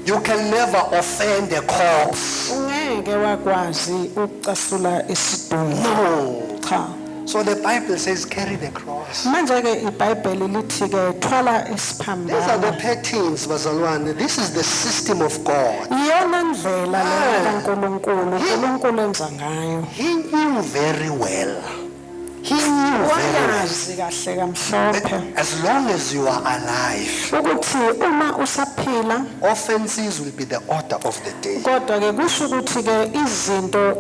Speaker 1: You can never offend a corpse.
Speaker 2: Ungeke wakwazi ukucasula isidumbu.
Speaker 1: No.
Speaker 2: Cha.
Speaker 1: So the Bible says carry the cross.
Speaker 2: Manje ke iBhayibheli lithi ke thwala
Speaker 1: These are the
Speaker 2: isiphambano.
Speaker 1: patterns, bazalwane. This is the system of God.
Speaker 2: Iyona ndlela le kaNkulunkulu, uNkulunkulu enza ngayo.
Speaker 1: He knew very well He knew very well
Speaker 2: wayazi kahle kamhlophe
Speaker 1: that as long as you are alive,
Speaker 2: ukuthi uma usaphila
Speaker 1: offenses will be the order of the day.
Speaker 2: kodwa ke kusho ukuthi ke izinto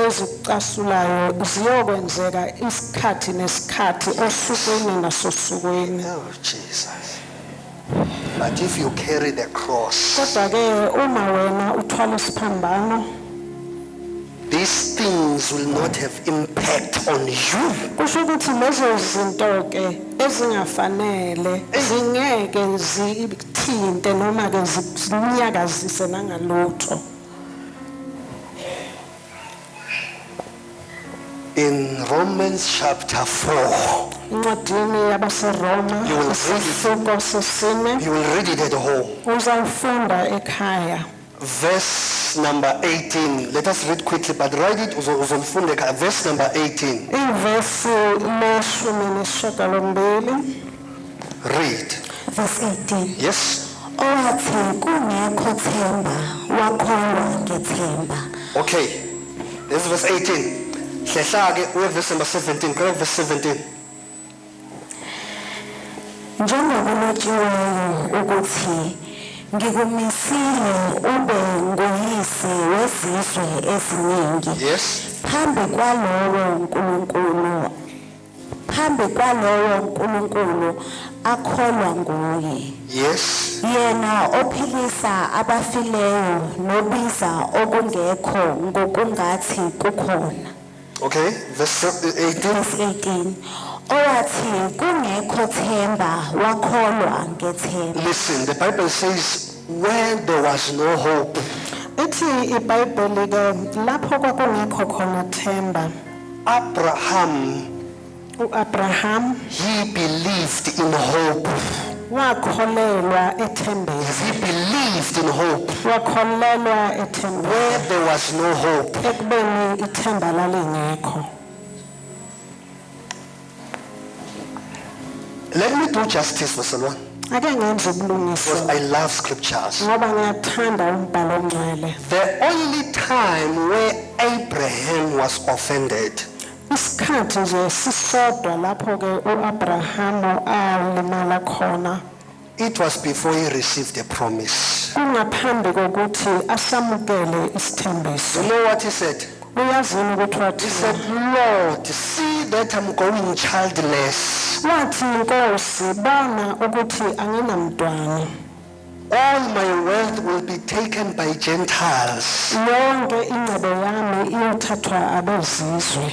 Speaker 2: ezicasulayo ziyokwenzeka isikhathi nesikhathi osukwini nasosukwini.
Speaker 1: Oh, Jesus. But if you carry the cross,
Speaker 2: Kodwa ke uma wena uthwala isiphambano
Speaker 1: these things will not have impact on you.
Speaker 2: kusho ukuthi lezo zinto ke ezingafanele zingeke zithinte noma ke zinyakazise nangalutho.
Speaker 1: In Romans chapter 4,
Speaker 2: Incwadini yabaseRoma
Speaker 1: You will read it.
Speaker 2: isihluko sesine
Speaker 1: you will read it at home.
Speaker 2: uzawufunda ekhaya.
Speaker 1: Verse number 18. Let us read quickly, but write it. Verse number 18.
Speaker 2: Ivesi leshumi nesishiyagalombili.
Speaker 1: Read.
Speaker 3: verse 18
Speaker 1: Yes.
Speaker 3: owathi kungekho themba wakholwa ngethemba.
Speaker 1: Okay. This is verse 18. Hlehla-ke uye verse number 17. Correct verse 17.
Speaker 3: Njengokulotshiweyo ukuthi ngikumisile ube nguyise wezizwe eziningi
Speaker 1: Yes.
Speaker 3: phambi kwalowo nkulunkulu akholwa nguye
Speaker 1: Yes.
Speaker 3: yena ophilisa abafileyo nobiza okungekho ngokungathi kukhona.
Speaker 1: Okay. Verse 18.
Speaker 3: Verse 18 owathi kungekho themba wakholwa ngethemba.
Speaker 1: Listen, the Bible says where there was no hope,
Speaker 2: Ithi iBhayibheli ke lapho kwakungekho khona themba uAbraham
Speaker 1: he believed in hope.
Speaker 2: wakholelwa ethembeni.
Speaker 1: He believed in hope.
Speaker 2: Wakholelwa ethembeni
Speaker 1: Where there was no hope,
Speaker 2: ekubeni ithemba lalingekho.
Speaker 1: let me do justice for someone,
Speaker 2: Ake ngenze ubulungiswa
Speaker 1: because I love scriptures.
Speaker 2: ngoba ngiyathanda umbhalo ongcwele.
Speaker 1: The only time where Abraham was offended
Speaker 2: Isikhathi nje sisodwa lapho ke uAbraham alimala khona
Speaker 1: it was before he received the promise.
Speaker 2: kungaphambi kokuthi asamukele isithembiso.
Speaker 1: You know what he said?
Speaker 2: Uyazini ukuthi
Speaker 1: He
Speaker 2: wathi
Speaker 1: said, Lord, see that I'm going childless.
Speaker 2: wathi inkosi bona ukuthi anginamntwana.
Speaker 1: All my wealth will be taken by Gentiles.
Speaker 2: Yonke ingcebo yami iyothathwa abezizwe.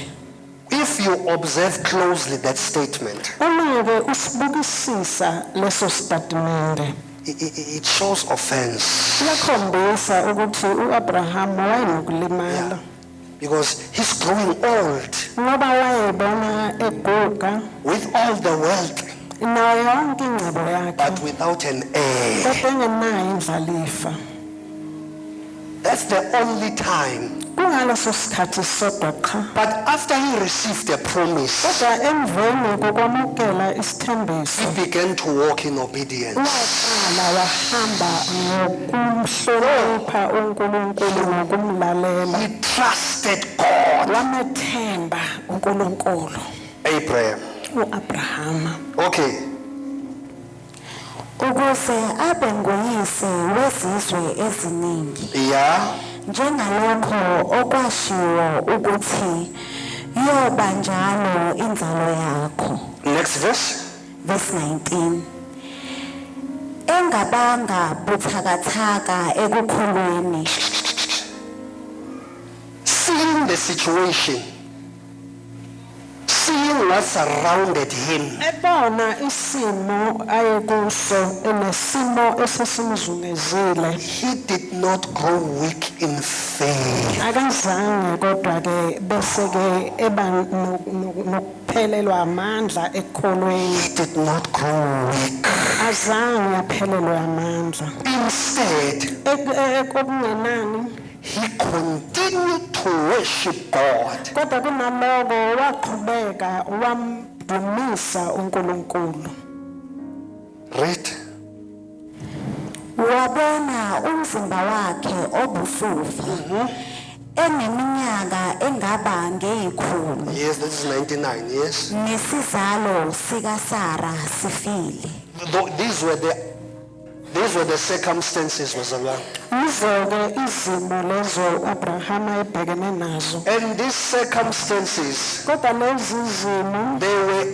Speaker 1: If you observe closely that statement,
Speaker 2: Uma ke usibukisisa leso statement
Speaker 1: it shows offense.
Speaker 2: yakhombisa ukuthi uAbraham wayenokulimala
Speaker 1: Because he's growing old
Speaker 2: ngoba wayebona eguga
Speaker 1: with all the wealth,
Speaker 2: nayo yonke ingcebo yakhe
Speaker 1: but without an heir.
Speaker 2: kodwa engenayo indlalifa.
Speaker 1: That's the only time.
Speaker 2: Kungaleso sikhathi sodwa cha.
Speaker 1: But after he received the promise,
Speaker 2: Kodwa emveni kokwamukela isithembiso
Speaker 1: he began to walk in obedience.
Speaker 2: waqala wahamba ngokumhlonipha uNkulunkulu nokumlalela.
Speaker 1: He trusted God.
Speaker 2: Wamethemba uNkulunkulu
Speaker 1: Abraham.
Speaker 2: uAbrahama.
Speaker 1: Okay.
Speaker 3: ukuze abe nguyise wezizwe eziningi
Speaker 1: Yeah.
Speaker 3: njengalokho okwashiwo ukuthi yoba njalo inzalo yakho.
Speaker 1: Next verse.
Speaker 3: Verse 19 engabanga buthakathaka ekukholweni.
Speaker 1: Seeing the situation, seeing what surrounded him,
Speaker 2: Ebona isimo ayekuso enesimo esesimzungezile.
Speaker 1: he did not grow weak in faith.
Speaker 2: Akazange kodwa ke bese ke eba nokuphelelwa amandla ekholweni.
Speaker 1: He did not grow weak.
Speaker 2: Azange aphelelwe amandla.
Speaker 1: Instead,
Speaker 2: Okungenani
Speaker 1: he continued to worship God.
Speaker 2: kodwa kunaloko waqhubeka wamdumisa uNkulunkulu.
Speaker 1: Read.
Speaker 3: Wabona umzimba wakhe obusufa eneminyaka engaba ngeyikhulu
Speaker 1: Yes, this is 99, yes.
Speaker 3: nesizalo sikaSara sifile.
Speaker 1: These were the circumstances, bazalwane.
Speaker 2: Yizo-ke izimo lezo Abraham ayebhekene nazo.
Speaker 1: And these circumstances,
Speaker 2: Kodwa lezi zimo
Speaker 1: they were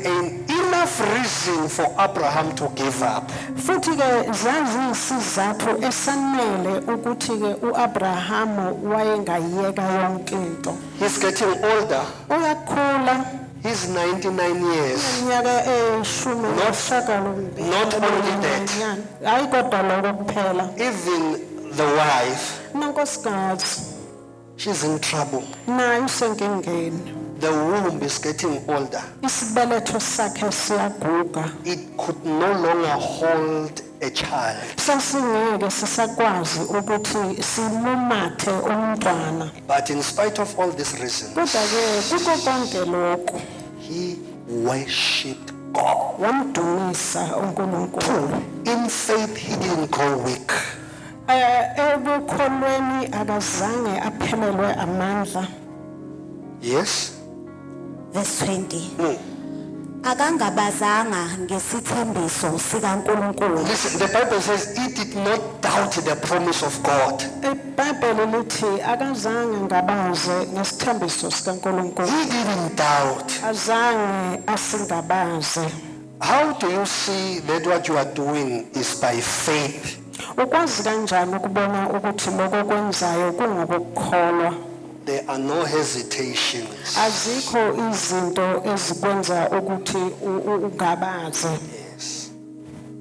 Speaker 1: enough reason for Abraham to give up.
Speaker 2: futhi-ke zaziyisizathu esanele ukuthi-ke u-Abrahamu wayengayiyeka yonke into.
Speaker 1: He's getting older.
Speaker 2: Uyakhula
Speaker 1: He's 99 years.
Speaker 2: iminyaka eyishumi nesishiyagalombili.
Speaker 1: Not only that.
Speaker 2: Hayi kodwa lokho kuphela.
Speaker 1: Even the wife,
Speaker 2: Nonkosikazi
Speaker 1: she's in trouble.
Speaker 2: nayo usenkingeni.
Speaker 1: The womb is getting older.
Speaker 2: Isibeletho sakhe siyaguga.
Speaker 1: It could no longer hold a child.
Speaker 2: Sasingeke sisakwazi ukuthi simumathe umntwana.
Speaker 1: But in spite of all these reasons,
Speaker 2: Kodwa-ke kuko konke lokho
Speaker 1: he worshipped God.
Speaker 2: wamdumisa uNkulunkulu.
Speaker 1: In faith, he didn't grow weak.
Speaker 2: Ekukholweni akazange aphelelwe amandla.
Speaker 1: Yes?
Speaker 3: Verse 20. Akangabazanga ngesithembiso sikaNkulunkulu.
Speaker 1: Listen, the Bible says he did not doubt the promise of God.
Speaker 2: iBhayibheli lithi akazange ngabaze ngesithembiso sikaNkulunkulu.
Speaker 1: He didn't doubt.
Speaker 2: Azange asingabaze.
Speaker 1: How do you see that what you are doing is by faith?
Speaker 2: Ukwazi kanjani ukubona ukuthi lokho kwenzayo kungokukholwa?
Speaker 1: There are no hesitations.
Speaker 2: Azikho izinto ezikwenza ukuthi ungabaze.
Speaker 1: Yes.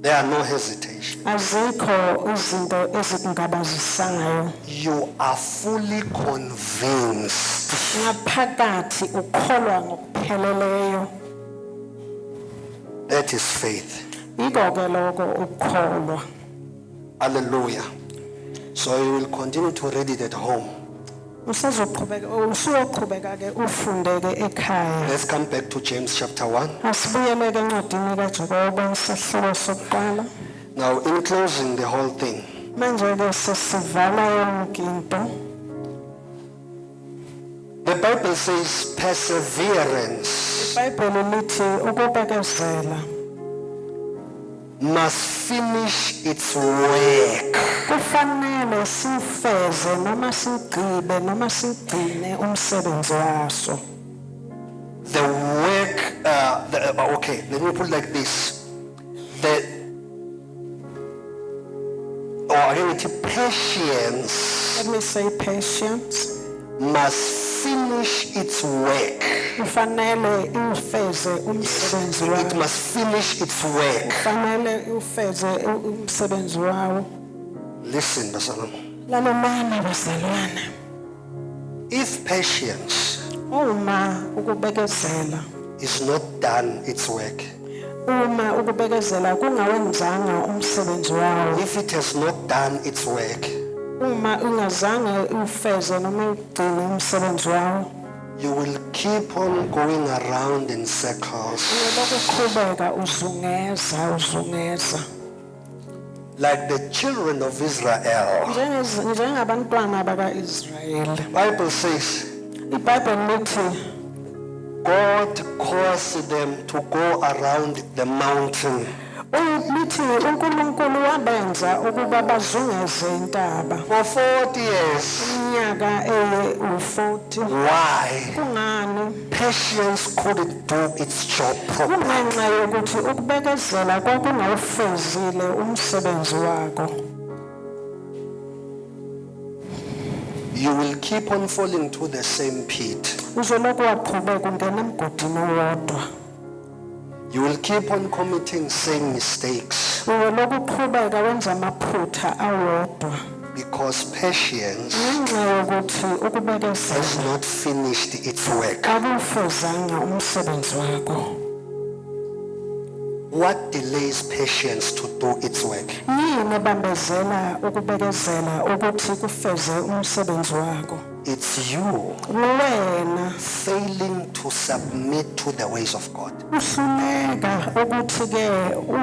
Speaker 1: There are no hesitations.
Speaker 2: Azikho izinto ezikungabazisayo.
Speaker 1: You are fully convinced.
Speaker 2: Ngaphakathi ukholwa ngokupheleleyo.
Speaker 1: That is faith.
Speaker 2: Iko-ke lokho ukholwa.
Speaker 1: Hallelujah. So you will continue to read it at home.
Speaker 2: Usuyoqhubeka-ke ufunde-ke ekhaya.
Speaker 1: Let's come back to James chapter 1.
Speaker 2: Asibuyele-ke encwadini kaJakobe isihloko sokuqala.
Speaker 1: Now, in closing the whole thing,
Speaker 2: Manje-ke sesivala yonke into.
Speaker 1: the Bible says perseverance
Speaker 2: iBhayibheli lithi ukubekezela
Speaker 1: must finish its work.
Speaker 2: kufanele sifeze noma sigqibe noma sigcine umsebenzi waso.
Speaker 1: The work, okay, let me put it like this. Patience
Speaker 2: Let me say patience.
Speaker 1: must finish its work.
Speaker 2: Kufanele ufeze umsebenzi
Speaker 1: It
Speaker 2: wawo.
Speaker 1: must finish its work.
Speaker 2: Kufanele ufeze umsebenzi wawo.
Speaker 1: Listen, Basalam.
Speaker 2: Lalomana bazalwane.
Speaker 1: If patience
Speaker 2: Uma ukubekezela,
Speaker 1: is not done its work,
Speaker 2: uma ukubekezela kungawenzanga umsebenzi wawo,
Speaker 1: if it has not done its work,
Speaker 2: uma ungazange ufeze noma ugcine umsebenzi wawo,
Speaker 1: you will keep on going around in circles
Speaker 2: uyokuqhubeka uzungeza.
Speaker 1: like the children of Israel.
Speaker 2: Njengabantwana baka-Israyeli.
Speaker 1: Bible says
Speaker 2: iBhayibheli lithi
Speaker 1: God caused them to go around the mountain
Speaker 2: lithi uNkulunkulu wabenza ukuba bazungeze intaba
Speaker 1: for 40 years.
Speaker 2: iminyaka u40.
Speaker 1: Why?
Speaker 2: Kungani?
Speaker 1: Patience couldn't do its job properly.
Speaker 2: Kungenxa yokuthi ukubekezela kwakungawufezile umsebenzi wako.
Speaker 1: You will keep on falling to the same pit.
Speaker 2: Uzolokhu waqhubeka ungena emgodini owodwa.
Speaker 1: You will keep on committing same mistakes
Speaker 2: Uzolokhu uqhubeka wenza amaphutha awodwa.
Speaker 1: because patience
Speaker 2: Ngenxa yokuthi
Speaker 1: has
Speaker 2: ukubekezela
Speaker 1: not finished its work.
Speaker 2: akufezanga umsebenzi wako.
Speaker 1: What delays patience to do its work?
Speaker 2: Yini ebambezela ukubekezela ukuthi kufeze umsebenzi wako?
Speaker 1: It's you
Speaker 2: Wena
Speaker 1: failing to submit to the ways of God.
Speaker 2: uhluleka ukuthi-ke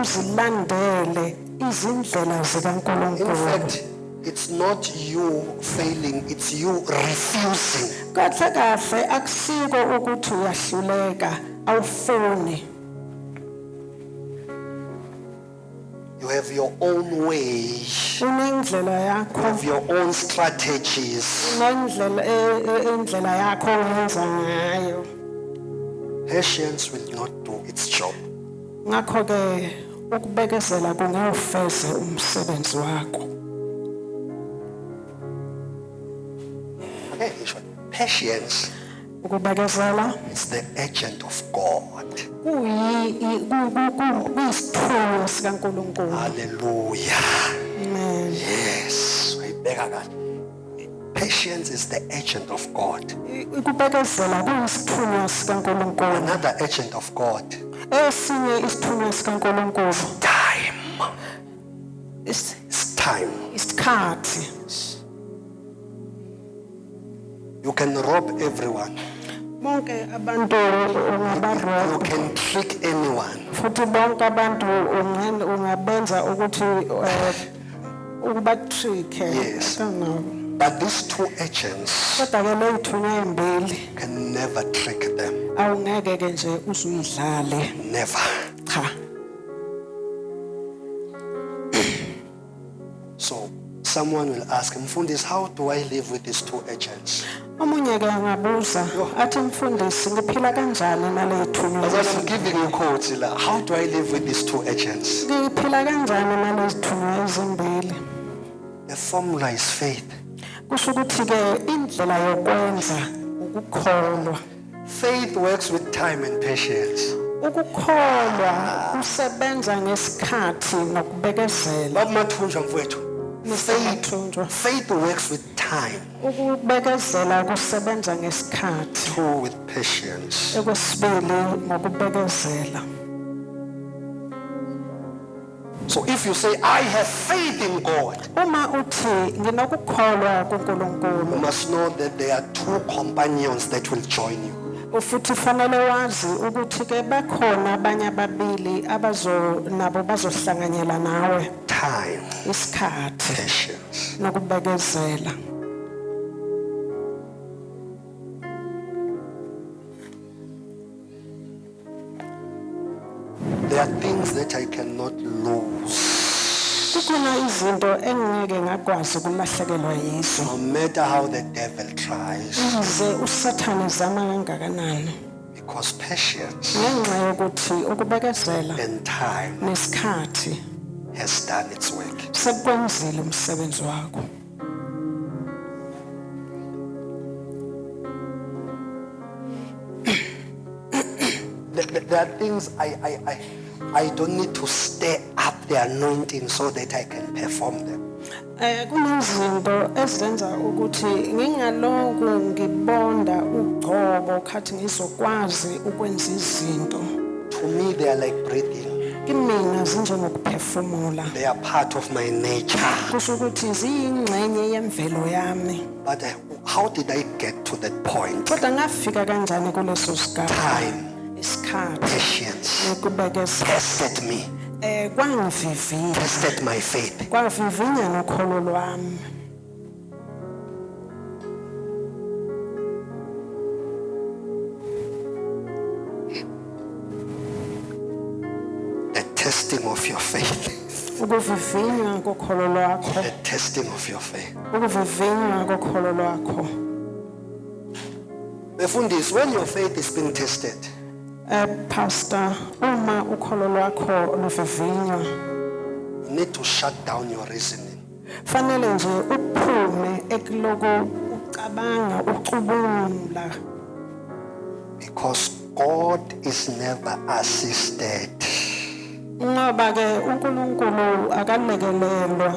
Speaker 2: uzilandele izindlela
Speaker 1: In
Speaker 2: zikaNkulunkulu.
Speaker 1: fact, it's not you failing, it's you refusing.
Speaker 2: kahle kahle akusiko ukuthi uyahluleka awufuni.
Speaker 1: You have your own way.
Speaker 2: Unendlela
Speaker 1: You
Speaker 2: yakho,
Speaker 1: have your own strategies.
Speaker 2: indlela yakho ongenza ngayo.
Speaker 1: Patience will not do its job.
Speaker 2: Ngakho ke ukubekezela kungawufeze umsebenzi wakho.
Speaker 1: Okay, patience
Speaker 2: Ukubekezela
Speaker 1: is the agent of God.
Speaker 2: kuyisithunywa sikaNkulunkulu.
Speaker 1: Hallelujah.
Speaker 2: Amen.
Speaker 1: Yes. Patience is the agent of God.
Speaker 2: Ukubekezela kuyisithunywa sikaNkulunkulu.
Speaker 1: Another agent of God.
Speaker 2: Esinye isithunywa sikaNkulunkulu
Speaker 1: Time.
Speaker 2: is
Speaker 1: It's time.
Speaker 2: isikhathi.
Speaker 1: You can rob everyone.
Speaker 2: Bonke abantu
Speaker 1: You
Speaker 2: ungabarobha
Speaker 1: can trick anyone.
Speaker 2: futhi bonke abantu ungabenza ukuthi ukubatrike.
Speaker 1: Yes.
Speaker 2: I don't know.
Speaker 1: But these two agents
Speaker 2: Kodwa ke leyithunywa ezimbili
Speaker 1: can never trick them.
Speaker 2: awungeke ke nje uzuyidlale.
Speaker 1: Never.
Speaker 2: Cha.
Speaker 1: So someone will ask him, Mfundisi, how do I live with these two agents?
Speaker 2: Omunye ke angabuza athi mfundisi ngiphila kanjani naleyithunywa
Speaker 1: As I'm
Speaker 2: ezimbili?
Speaker 1: giving you quotes, how do I live with these two agents?
Speaker 2: Ngiphila kanjani nalezithunywa ezimbili?
Speaker 1: The formula is faith.
Speaker 2: Kusho ukuthi ke indlela yokwenza ukukholwa.
Speaker 1: Faith works with time and patience.
Speaker 2: Ukukholwa kusebenza ngesikhathi nokubekezela.
Speaker 1: Baba Mathunjwa mfowethu.
Speaker 2: Nisemathunjwa.
Speaker 1: Faith works with time.
Speaker 2: Ukubekezela kusebenza ngesikhathi.
Speaker 1: Two, with patience.
Speaker 2: Okwesibili ngokubekezela.
Speaker 1: So if you say, I have faith in God,
Speaker 2: Uma uthi nginokukholwa
Speaker 1: you
Speaker 2: kuNkulunkulu,
Speaker 1: must know that there are two companions that will join you.
Speaker 2: ufuthi fanele wazi ukuthi ke bakhona abanye ababili nabo bazohlanganyela nawe.
Speaker 1: Time,
Speaker 2: Isikhathi
Speaker 1: patience.
Speaker 2: nokubekezela.
Speaker 1: There are things that I cannot lose.
Speaker 2: Kukhona izinto engeke ngakwazi ukulahlekelwa yizo.
Speaker 1: No matter how the devil tries.
Speaker 2: Ize uSathane zama kangakanani.
Speaker 1: Because patience
Speaker 2: Ngenxa yokuthi ukubekezela
Speaker 1: and time
Speaker 2: nesikhathi
Speaker 1: has done its work.
Speaker 2: sekwenzile umsebenzi wakho.
Speaker 1: There are things I don't need to stir up the anointing so that I can perform them.
Speaker 2: Kunezinto ezenza ukuthi ngingaloku ngibonda ugcobo khathi ngizokwazi ukwenza izinto.
Speaker 1: To me, they are like breathing.
Speaker 2: Kimina zinjengokuphefumula.
Speaker 1: They are part of my nature.
Speaker 2: Kusho ukuthi ziyingxenye yemvelo yami.
Speaker 1: But how did I get to that point?
Speaker 2: Kodwa ngafika kanjani kuleso sigaba?
Speaker 1: Time,
Speaker 2: Isikhathi
Speaker 1: patience
Speaker 2: nokubekezela.
Speaker 1: tested me,
Speaker 2: Kwangivivinya.
Speaker 1: tested my faith.
Speaker 2: Kwavivinya nokholo lwami.
Speaker 1: The testing of your faith.
Speaker 2: Ukuvivinya kokholo lwakho.
Speaker 1: The testing of your faith.
Speaker 2: Ukuvivinya kokholo lwakho.
Speaker 1: Befundisi, when your faith is being tested,
Speaker 2: Pastor, uma ukholo lwakho luvivinywa,
Speaker 1: you need to shut down your reasoning.
Speaker 2: fanele nje uphume ekuloku ucabanga ucubungula.
Speaker 1: Because God is never assisted.
Speaker 2: Ngoba ke uNkulunkulu akalekelelwa.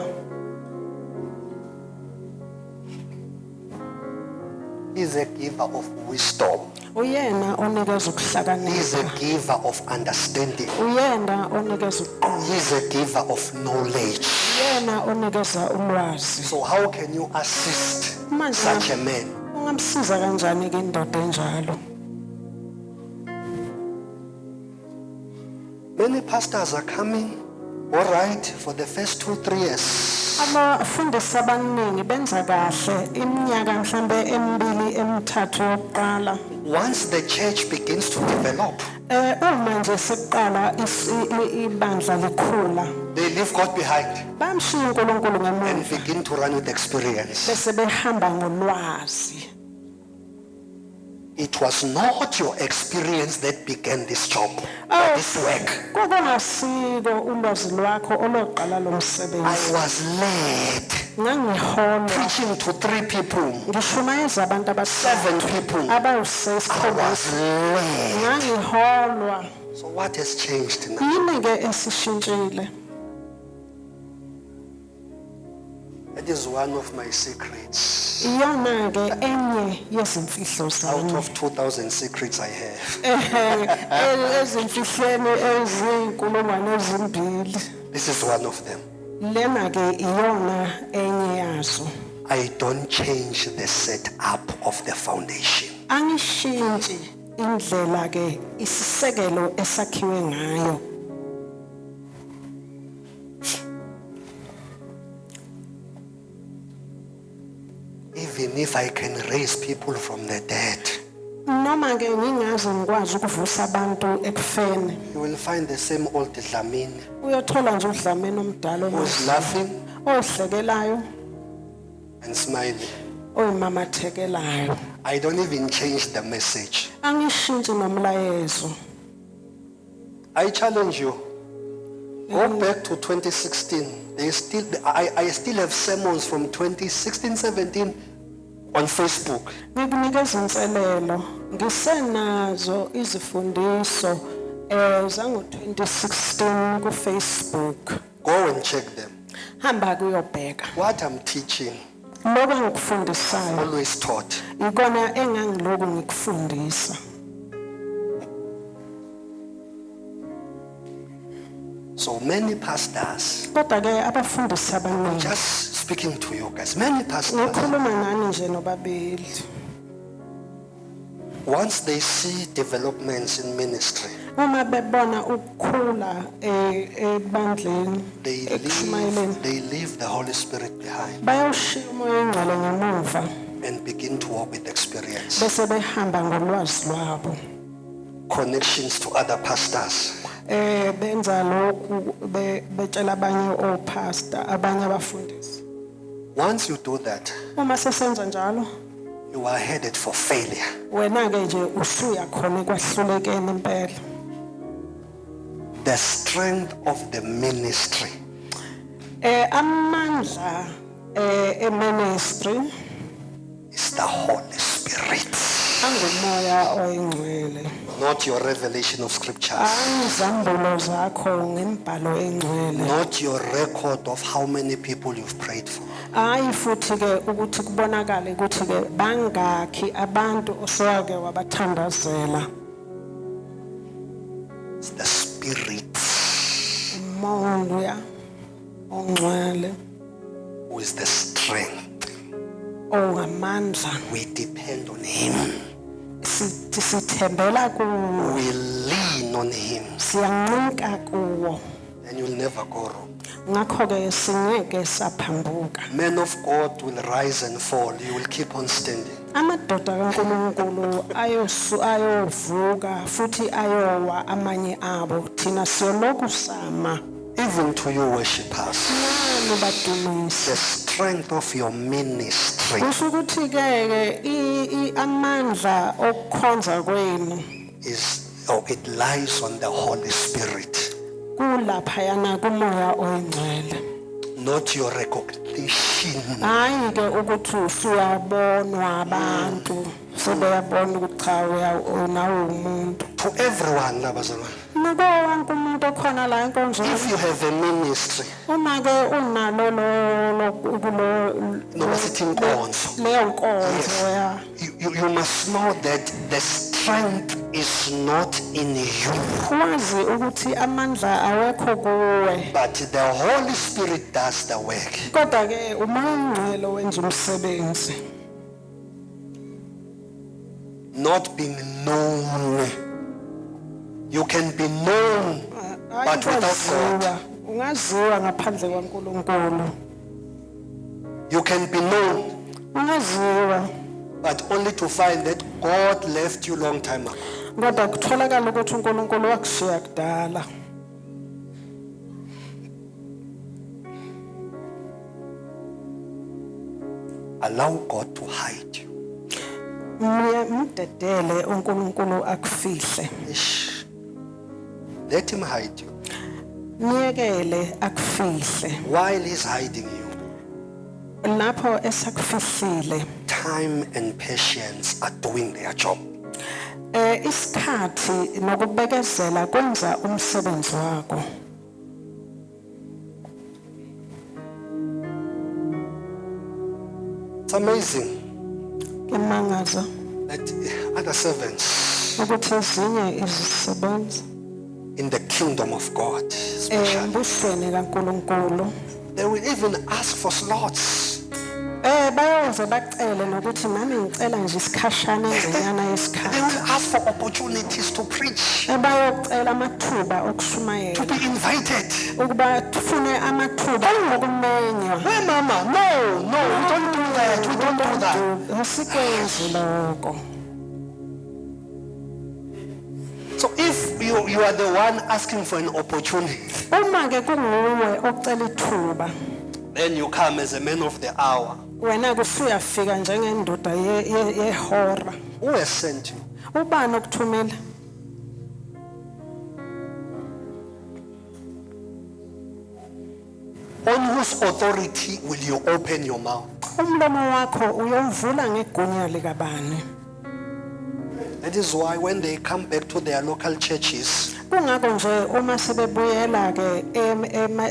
Speaker 1: He's a giver of wisdom.
Speaker 2: Uyena onikeza
Speaker 1: He's a
Speaker 2: ukuhlakanipha.
Speaker 1: giver of understanding.
Speaker 2: Uyena onikeza uqonda.
Speaker 1: He's a giver of knowledge.
Speaker 2: Uyena onikeza ulwazi.
Speaker 1: So how can you assist
Speaker 2: Manje
Speaker 1: such a man?
Speaker 2: ungamsiza kanjani ke indoda enjalo?
Speaker 1: Many pastors are coming, all right, for the first 2-3 years.
Speaker 2: abafundisi abaningi benza kahle iminyaka mhlambe emibili emithathu yokuqala.
Speaker 1: Once the church begins to develop,
Speaker 2: Uma nje seqala ibandla likhula,
Speaker 1: they leave God behind
Speaker 2: bamshiya uNkulunkulu
Speaker 1: and
Speaker 2: ngemuva
Speaker 1: begin to run with experience.
Speaker 2: bese behamba ngolwazi.
Speaker 1: It was not your experience that began this job, or this work.
Speaker 2: Kungasiko ulwazi lwakho oloqala lo
Speaker 1: I
Speaker 2: msebenzi.
Speaker 1: was led
Speaker 2: Ngangiholwa
Speaker 1: preaching to 3 people,
Speaker 2: ngishumayeza abantu
Speaker 1: 7 people. I
Speaker 2: abawu6
Speaker 1: was led.
Speaker 2: ngangiholwa.
Speaker 1: So what has changed now?
Speaker 2: Yini ke esishintshile?
Speaker 1: That is one of my secrets.
Speaker 2: Iyona ke enye yezimfihlo
Speaker 1: Out
Speaker 2: zami.
Speaker 1: of 2,000 secrets I have,
Speaker 2: Ezimfihleni ezinkulungwane ezimbili.
Speaker 1: this is one of them.
Speaker 2: Lena ke iyona enye yazo.
Speaker 1: I don't change the setup of the foundation.
Speaker 2: Angishintshi indlela ke isisekelo esakhiwe ngayo.
Speaker 1: Even if I can raise people from the dead,
Speaker 2: Noma ke ngingaze ngikwazi ukuvusa abantu ekufeni.
Speaker 1: you will find the same old Dlamini
Speaker 2: Uyothola nje uDlamini omdala
Speaker 1: who's laughing
Speaker 2: ohlekelayo,
Speaker 1: and smiling.
Speaker 2: oyimamathekelayo.
Speaker 1: I don't even change the message.
Speaker 2: Angishintshi nomlayezo.
Speaker 1: I challenge you. Go back to 2016. I still have sermons from 2016, 17 on Facebook.
Speaker 2: Ngikunikeza inselelo. Ngisenazo izifundiso zango 2016 ku Facebook.
Speaker 1: Go and check them.
Speaker 2: Hamba kuyobheka.
Speaker 1: What I'm teaching,
Speaker 2: Lokho ngikufundisayo
Speaker 1: always taught.
Speaker 2: ikona engangiloku ngikufundisa.
Speaker 1: So many pastors,
Speaker 2: Kodwa ke abafundisi abaningi
Speaker 1: just speaking to you guys, many pastors,
Speaker 2: ngikhuluma nani nje nobabili.
Speaker 1: once they see developments in ministry,
Speaker 2: Uma bebona ukukhula ebandleni ekushumayeleni
Speaker 1: they leave the Holy Spirit behind
Speaker 2: bayawushiya umoya engcwele ngemuva
Speaker 1: and begin to walk with experience.
Speaker 2: bese behamba ngolwazi lwabo.
Speaker 1: Connections to other pastors.
Speaker 2: Benza lokhu betshela abanye opastor abanye abafundisi.
Speaker 1: Once you do that,
Speaker 2: Uma sesenza njalo
Speaker 1: you are headed for failure.
Speaker 2: wena ke nje usuya khona kwahlulekeni impela.
Speaker 1: The strength of the ministry
Speaker 2: Amandla eministry
Speaker 1: is the Holy Spirit,
Speaker 2: angumoya oyingcwele.
Speaker 1: not your revelation of scriptures,
Speaker 2: Angizambulo zakho ngembhalo engcwele.
Speaker 1: not your record of how many people you've prayed for.
Speaker 2: Hayi futhi ke ukuthi kubonakale ukuthi ke bangakhi abantu osowake wabathandazela.
Speaker 1: It's the Spirit
Speaker 2: Umoya ongcwele
Speaker 1: who is the strength.
Speaker 2: ongamandla.
Speaker 1: We depend on Him.
Speaker 2: Sithembela kuwo,
Speaker 1: We lean on Him.
Speaker 2: siyanqika kuwo.
Speaker 1: And you'll never go wrong.
Speaker 2: Ngakho ke singeke saphambuka.
Speaker 1: Men of God will rise and fall. You will keep on standing.
Speaker 2: Amadoda kaNkulunkulu ayovuka futhi ayowa amanye abo thina siyoloku sama.
Speaker 1: Even to you worshipers,
Speaker 2: Nani badumisi.
Speaker 1: the strength of your ministry
Speaker 2: Kusho ukuthi ke amandla okukhonza kwenu
Speaker 1: it lies on the Holy Spirit,
Speaker 2: kulapha yana kumoya oyingcwele.
Speaker 1: not your recognition.
Speaker 2: Hayi ke ukuthi usuyabonwa abantu sebeyabona ukuthi cha unawo umuntu.
Speaker 1: To everyone, labazalwane,
Speaker 2: Nako wonke umuntu okhona la enkonzweni.
Speaker 1: if you have a ministry,
Speaker 2: Uma ke unalo
Speaker 1: noma sithi inkonzo,
Speaker 2: leyo nkonzo ya
Speaker 1: you must know that the strength is not in you,
Speaker 2: wazi ukuthi amandla awekho kuwe,
Speaker 1: but the Holy Spirit does the work.
Speaker 2: kodwa ke umoya ongcwele wenza umsebenzi.
Speaker 1: Not being known. You can be known,
Speaker 2: Hayi
Speaker 1: but without God.
Speaker 2: ungaziwa ngaphandle kwaNkulunkulu.
Speaker 1: You can be known,
Speaker 2: ungaziwa
Speaker 1: but only to find that God left you long time ago.
Speaker 2: kodwa kutholakala ukuthi uNkulunkulu wakushiya kudala.
Speaker 1: Allow God to hide you.
Speaker 2: Mdedele uNkulunkulu akufihle.
Speaker 1: Ish. Let him hide you.
Speaker 2: Niyekele akufihle.
Speaker 1: While he's hiding you,
Speaker 2: Lapho esakufihlile
Speaker 1: time and patience are doing their job.
Speaker 2: isikhathi nokubekezela kwenza umsebenzi wako.
Speaker 1: It's amazing
Speaker 2: Imangaza
Speaker 1: that other servants
Speaker 2: ukuthi ezinye izisebenzi
Speaker 1: in the kingdom of God, especially,
Speaker 2: embusweni kaNkulunkulu
Speaker 1: they will even ask for slots.
Speaker 2: bayoze bacele nokuthi nami ngicela nje isikhashana engenyana
Speaker 1: They
Speaker 2: yesikhathi.
Speaker 1: will ask for opportunities to preach,
Speaker 2: Bayocela amathuba
Speaker 1: to
Speaker 2: okushumayela
Speaker 1: be invited.
Speaker 2: ukuba tufune amathuba okumenywa.
Speaker 1: Hey, Mama, no, we don't do that. We don't do that.
Speaker 2: Asikwenzi lokho.
Speaker 1: So if you are the one asking for an opportunity,
Speaker 2: Uma ke kunguwe ocela ithuba,
Speaker 1: then you come as a man of the hour.
Speaker 2: wena kusuyafika njengendoda yehora.
Speaker 1: Who has sent you?
Speaker 2: Ubani okuthumela?
Speaker 1: On whose authority will you open your mouth?
Speaker 2: Umlomo wakho uyovula ngegunya likabani.
Speaker 1: That is why when they come back to their local churches,
Speaker 2: Kungako nje uma sebebuyela ke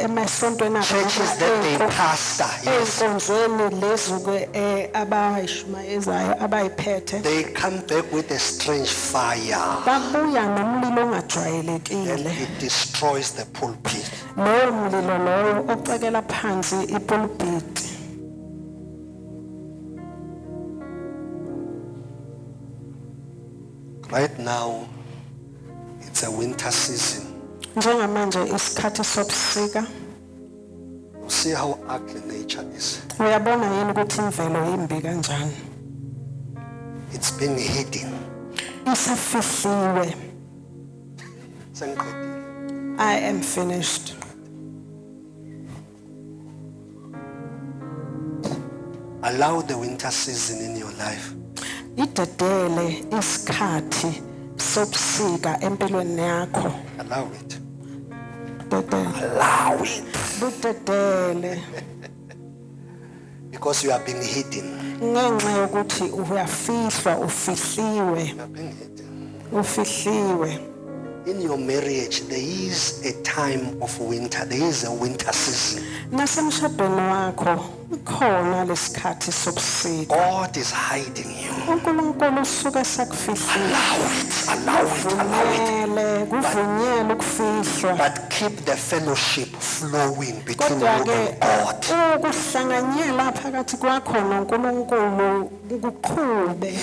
Speaker 2: emasontweni
Speaker 1: churches that they pastor, yes,
Speaker 2: enkonzweni lezo ke abayishumayezayo abayiphethe,
Speaker 1: they come back with a strange fire
Speaker 2: babuya nomlilo
Speaker 1: and
Speaker 2: ongajwayelekile.
Speaker 1: it destroys the pulpit.
Speaker 2: Lowo mlilo lowo ocekela phansi ipulpiti.
Speaker 1: Right now, it's a winter season.
Speaker 2: Njengamanje isikhathi sobusika,
Speaker 1: See how ugly nature is.
Speaker 2: uyabona yini ukuthi imvelo imbi kanjani?
Speaker 1: It's being hidden.
Speaker 2: Isafihliwe.
Speaker 1: Sengiqedile.
Speaker 2: I am finished.
Speaker 1: Allow the winter season in your life
Speaker 2: Idedele isikhathi sobusika empilweni yakho.
Speaker 1: allow it.
Speaker 2: Dedele.
Speaker 1: Allow it.
Speaker 2: Budedele.
Speaker 1: Because you are being hidden.
Speaker 2: Ngenxa yokuthi uyafihlwa, ufihliwe,
Speaker 1: You are being hidden.
Speaker 2: ufihliwe.
Speaker 1: In your marriage, there is a time of winter. There is a winter season.
Speaker 2: Nasemshadweni wakho ikhona lesikhathi sobusika.
Speaker 1: God is hiding you.
Speaker 2: uNkulunkulu usuke esakufihlile.
Speaker 1: Allow it.
Speaker 2: Kuvunyelwe ukufihlwa.
Speaker 1: But keep the fellowship flowing between you
Speaker 2: Kodwa ke
Speaker 1: and God.
Speaker 2: ukuhlanganyela phakathi kwakho noNkulunkulu kuqhube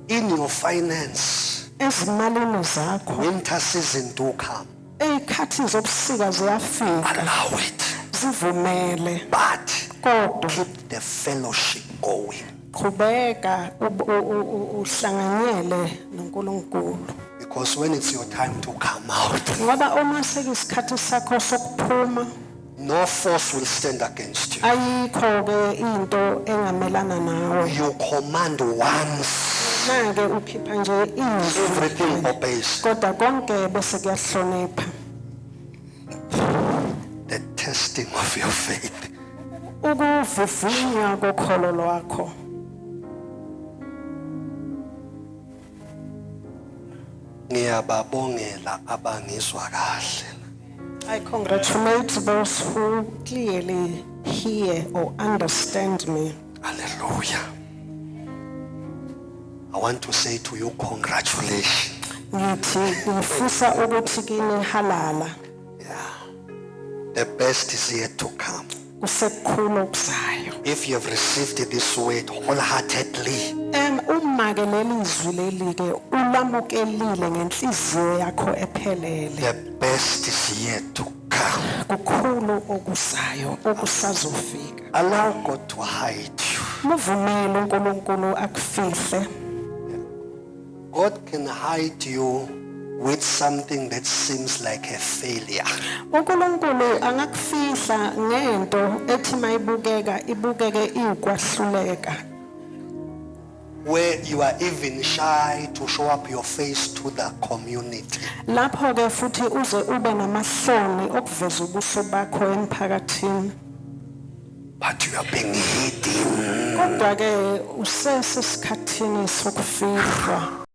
Speaker 1: In your finance,
Speaker 2: ezimalini zakho.
Speaker 1: winter season do come.
Speaker 2: Eyikhathi zobusika ziyafika,
Speaker 1: Allow it.
Speaker 2: zivumele.
Speaker 1: But
Speaker 2: Kodwa
Speaker 1: keep the fellowship going.
Speaker 2: qhubeka uhlanganyele noNkulunkulu.
Speaker 1: Because when it's your time to come out,
Speaker 2: Ngoba uma sekuyisikhathi sakho sokuphuma,
Speaker 1: no force will stand against you.
Speaker 2: ayikho ke into engamelana nawe.
Speaker 1: You command once,
Speaker 2: Nake ukhipha nje izwi,
Speaker 1: everything obeys.
Speaker 2: kodwa konke bese kuyahlonipha.
Speaker 1: The testing of your faith.
Speaker 2: Ukuvivinywa kokholo lwakho.
Speaker 1: Ngiyababongela abangizwa kahle.
Speaker 2: I congratulate those who clearly hear or understand me.
Speaker 1: Hallelujah. I want to say to you, congratulations.
Speaker 2: Ngithi ngifisa ukuthi kini halala.
Speaker 1: Yeah. The best is yet to come.
Speaker 2: Kusekukhulu okuzayo.
Speaker 1: If you have received this word wholeheartedly,
Speaker 2: Uma ke leli zwi leli ke ulamukelile ngenhliziyo yakho ephelele.
Speaker 1: the best is yet to come. come.
Speaker 2: kukhulu okuzayo okusazofika.
Speaker 1: Allow God to hide you.
Speaker 2: Muvumele uNkulunkulu akufihle.
Speaker 1: God can hide you with something that seems like a failure.
Speaker 2: uNkulunkulu angakufihla ngento ethi mayibukeka ibukeke ikwahluleka.
Speaker 1: Where you are even shy to show up your face to the community.
Speaker 2: Lapho ke futhi uze ube namahloni okuveza ubuso bakho emphakathini.
Speaker 1: But you are being hidden.
Speaker 2: Kodwa ke usesesikhathini sokufihlwa.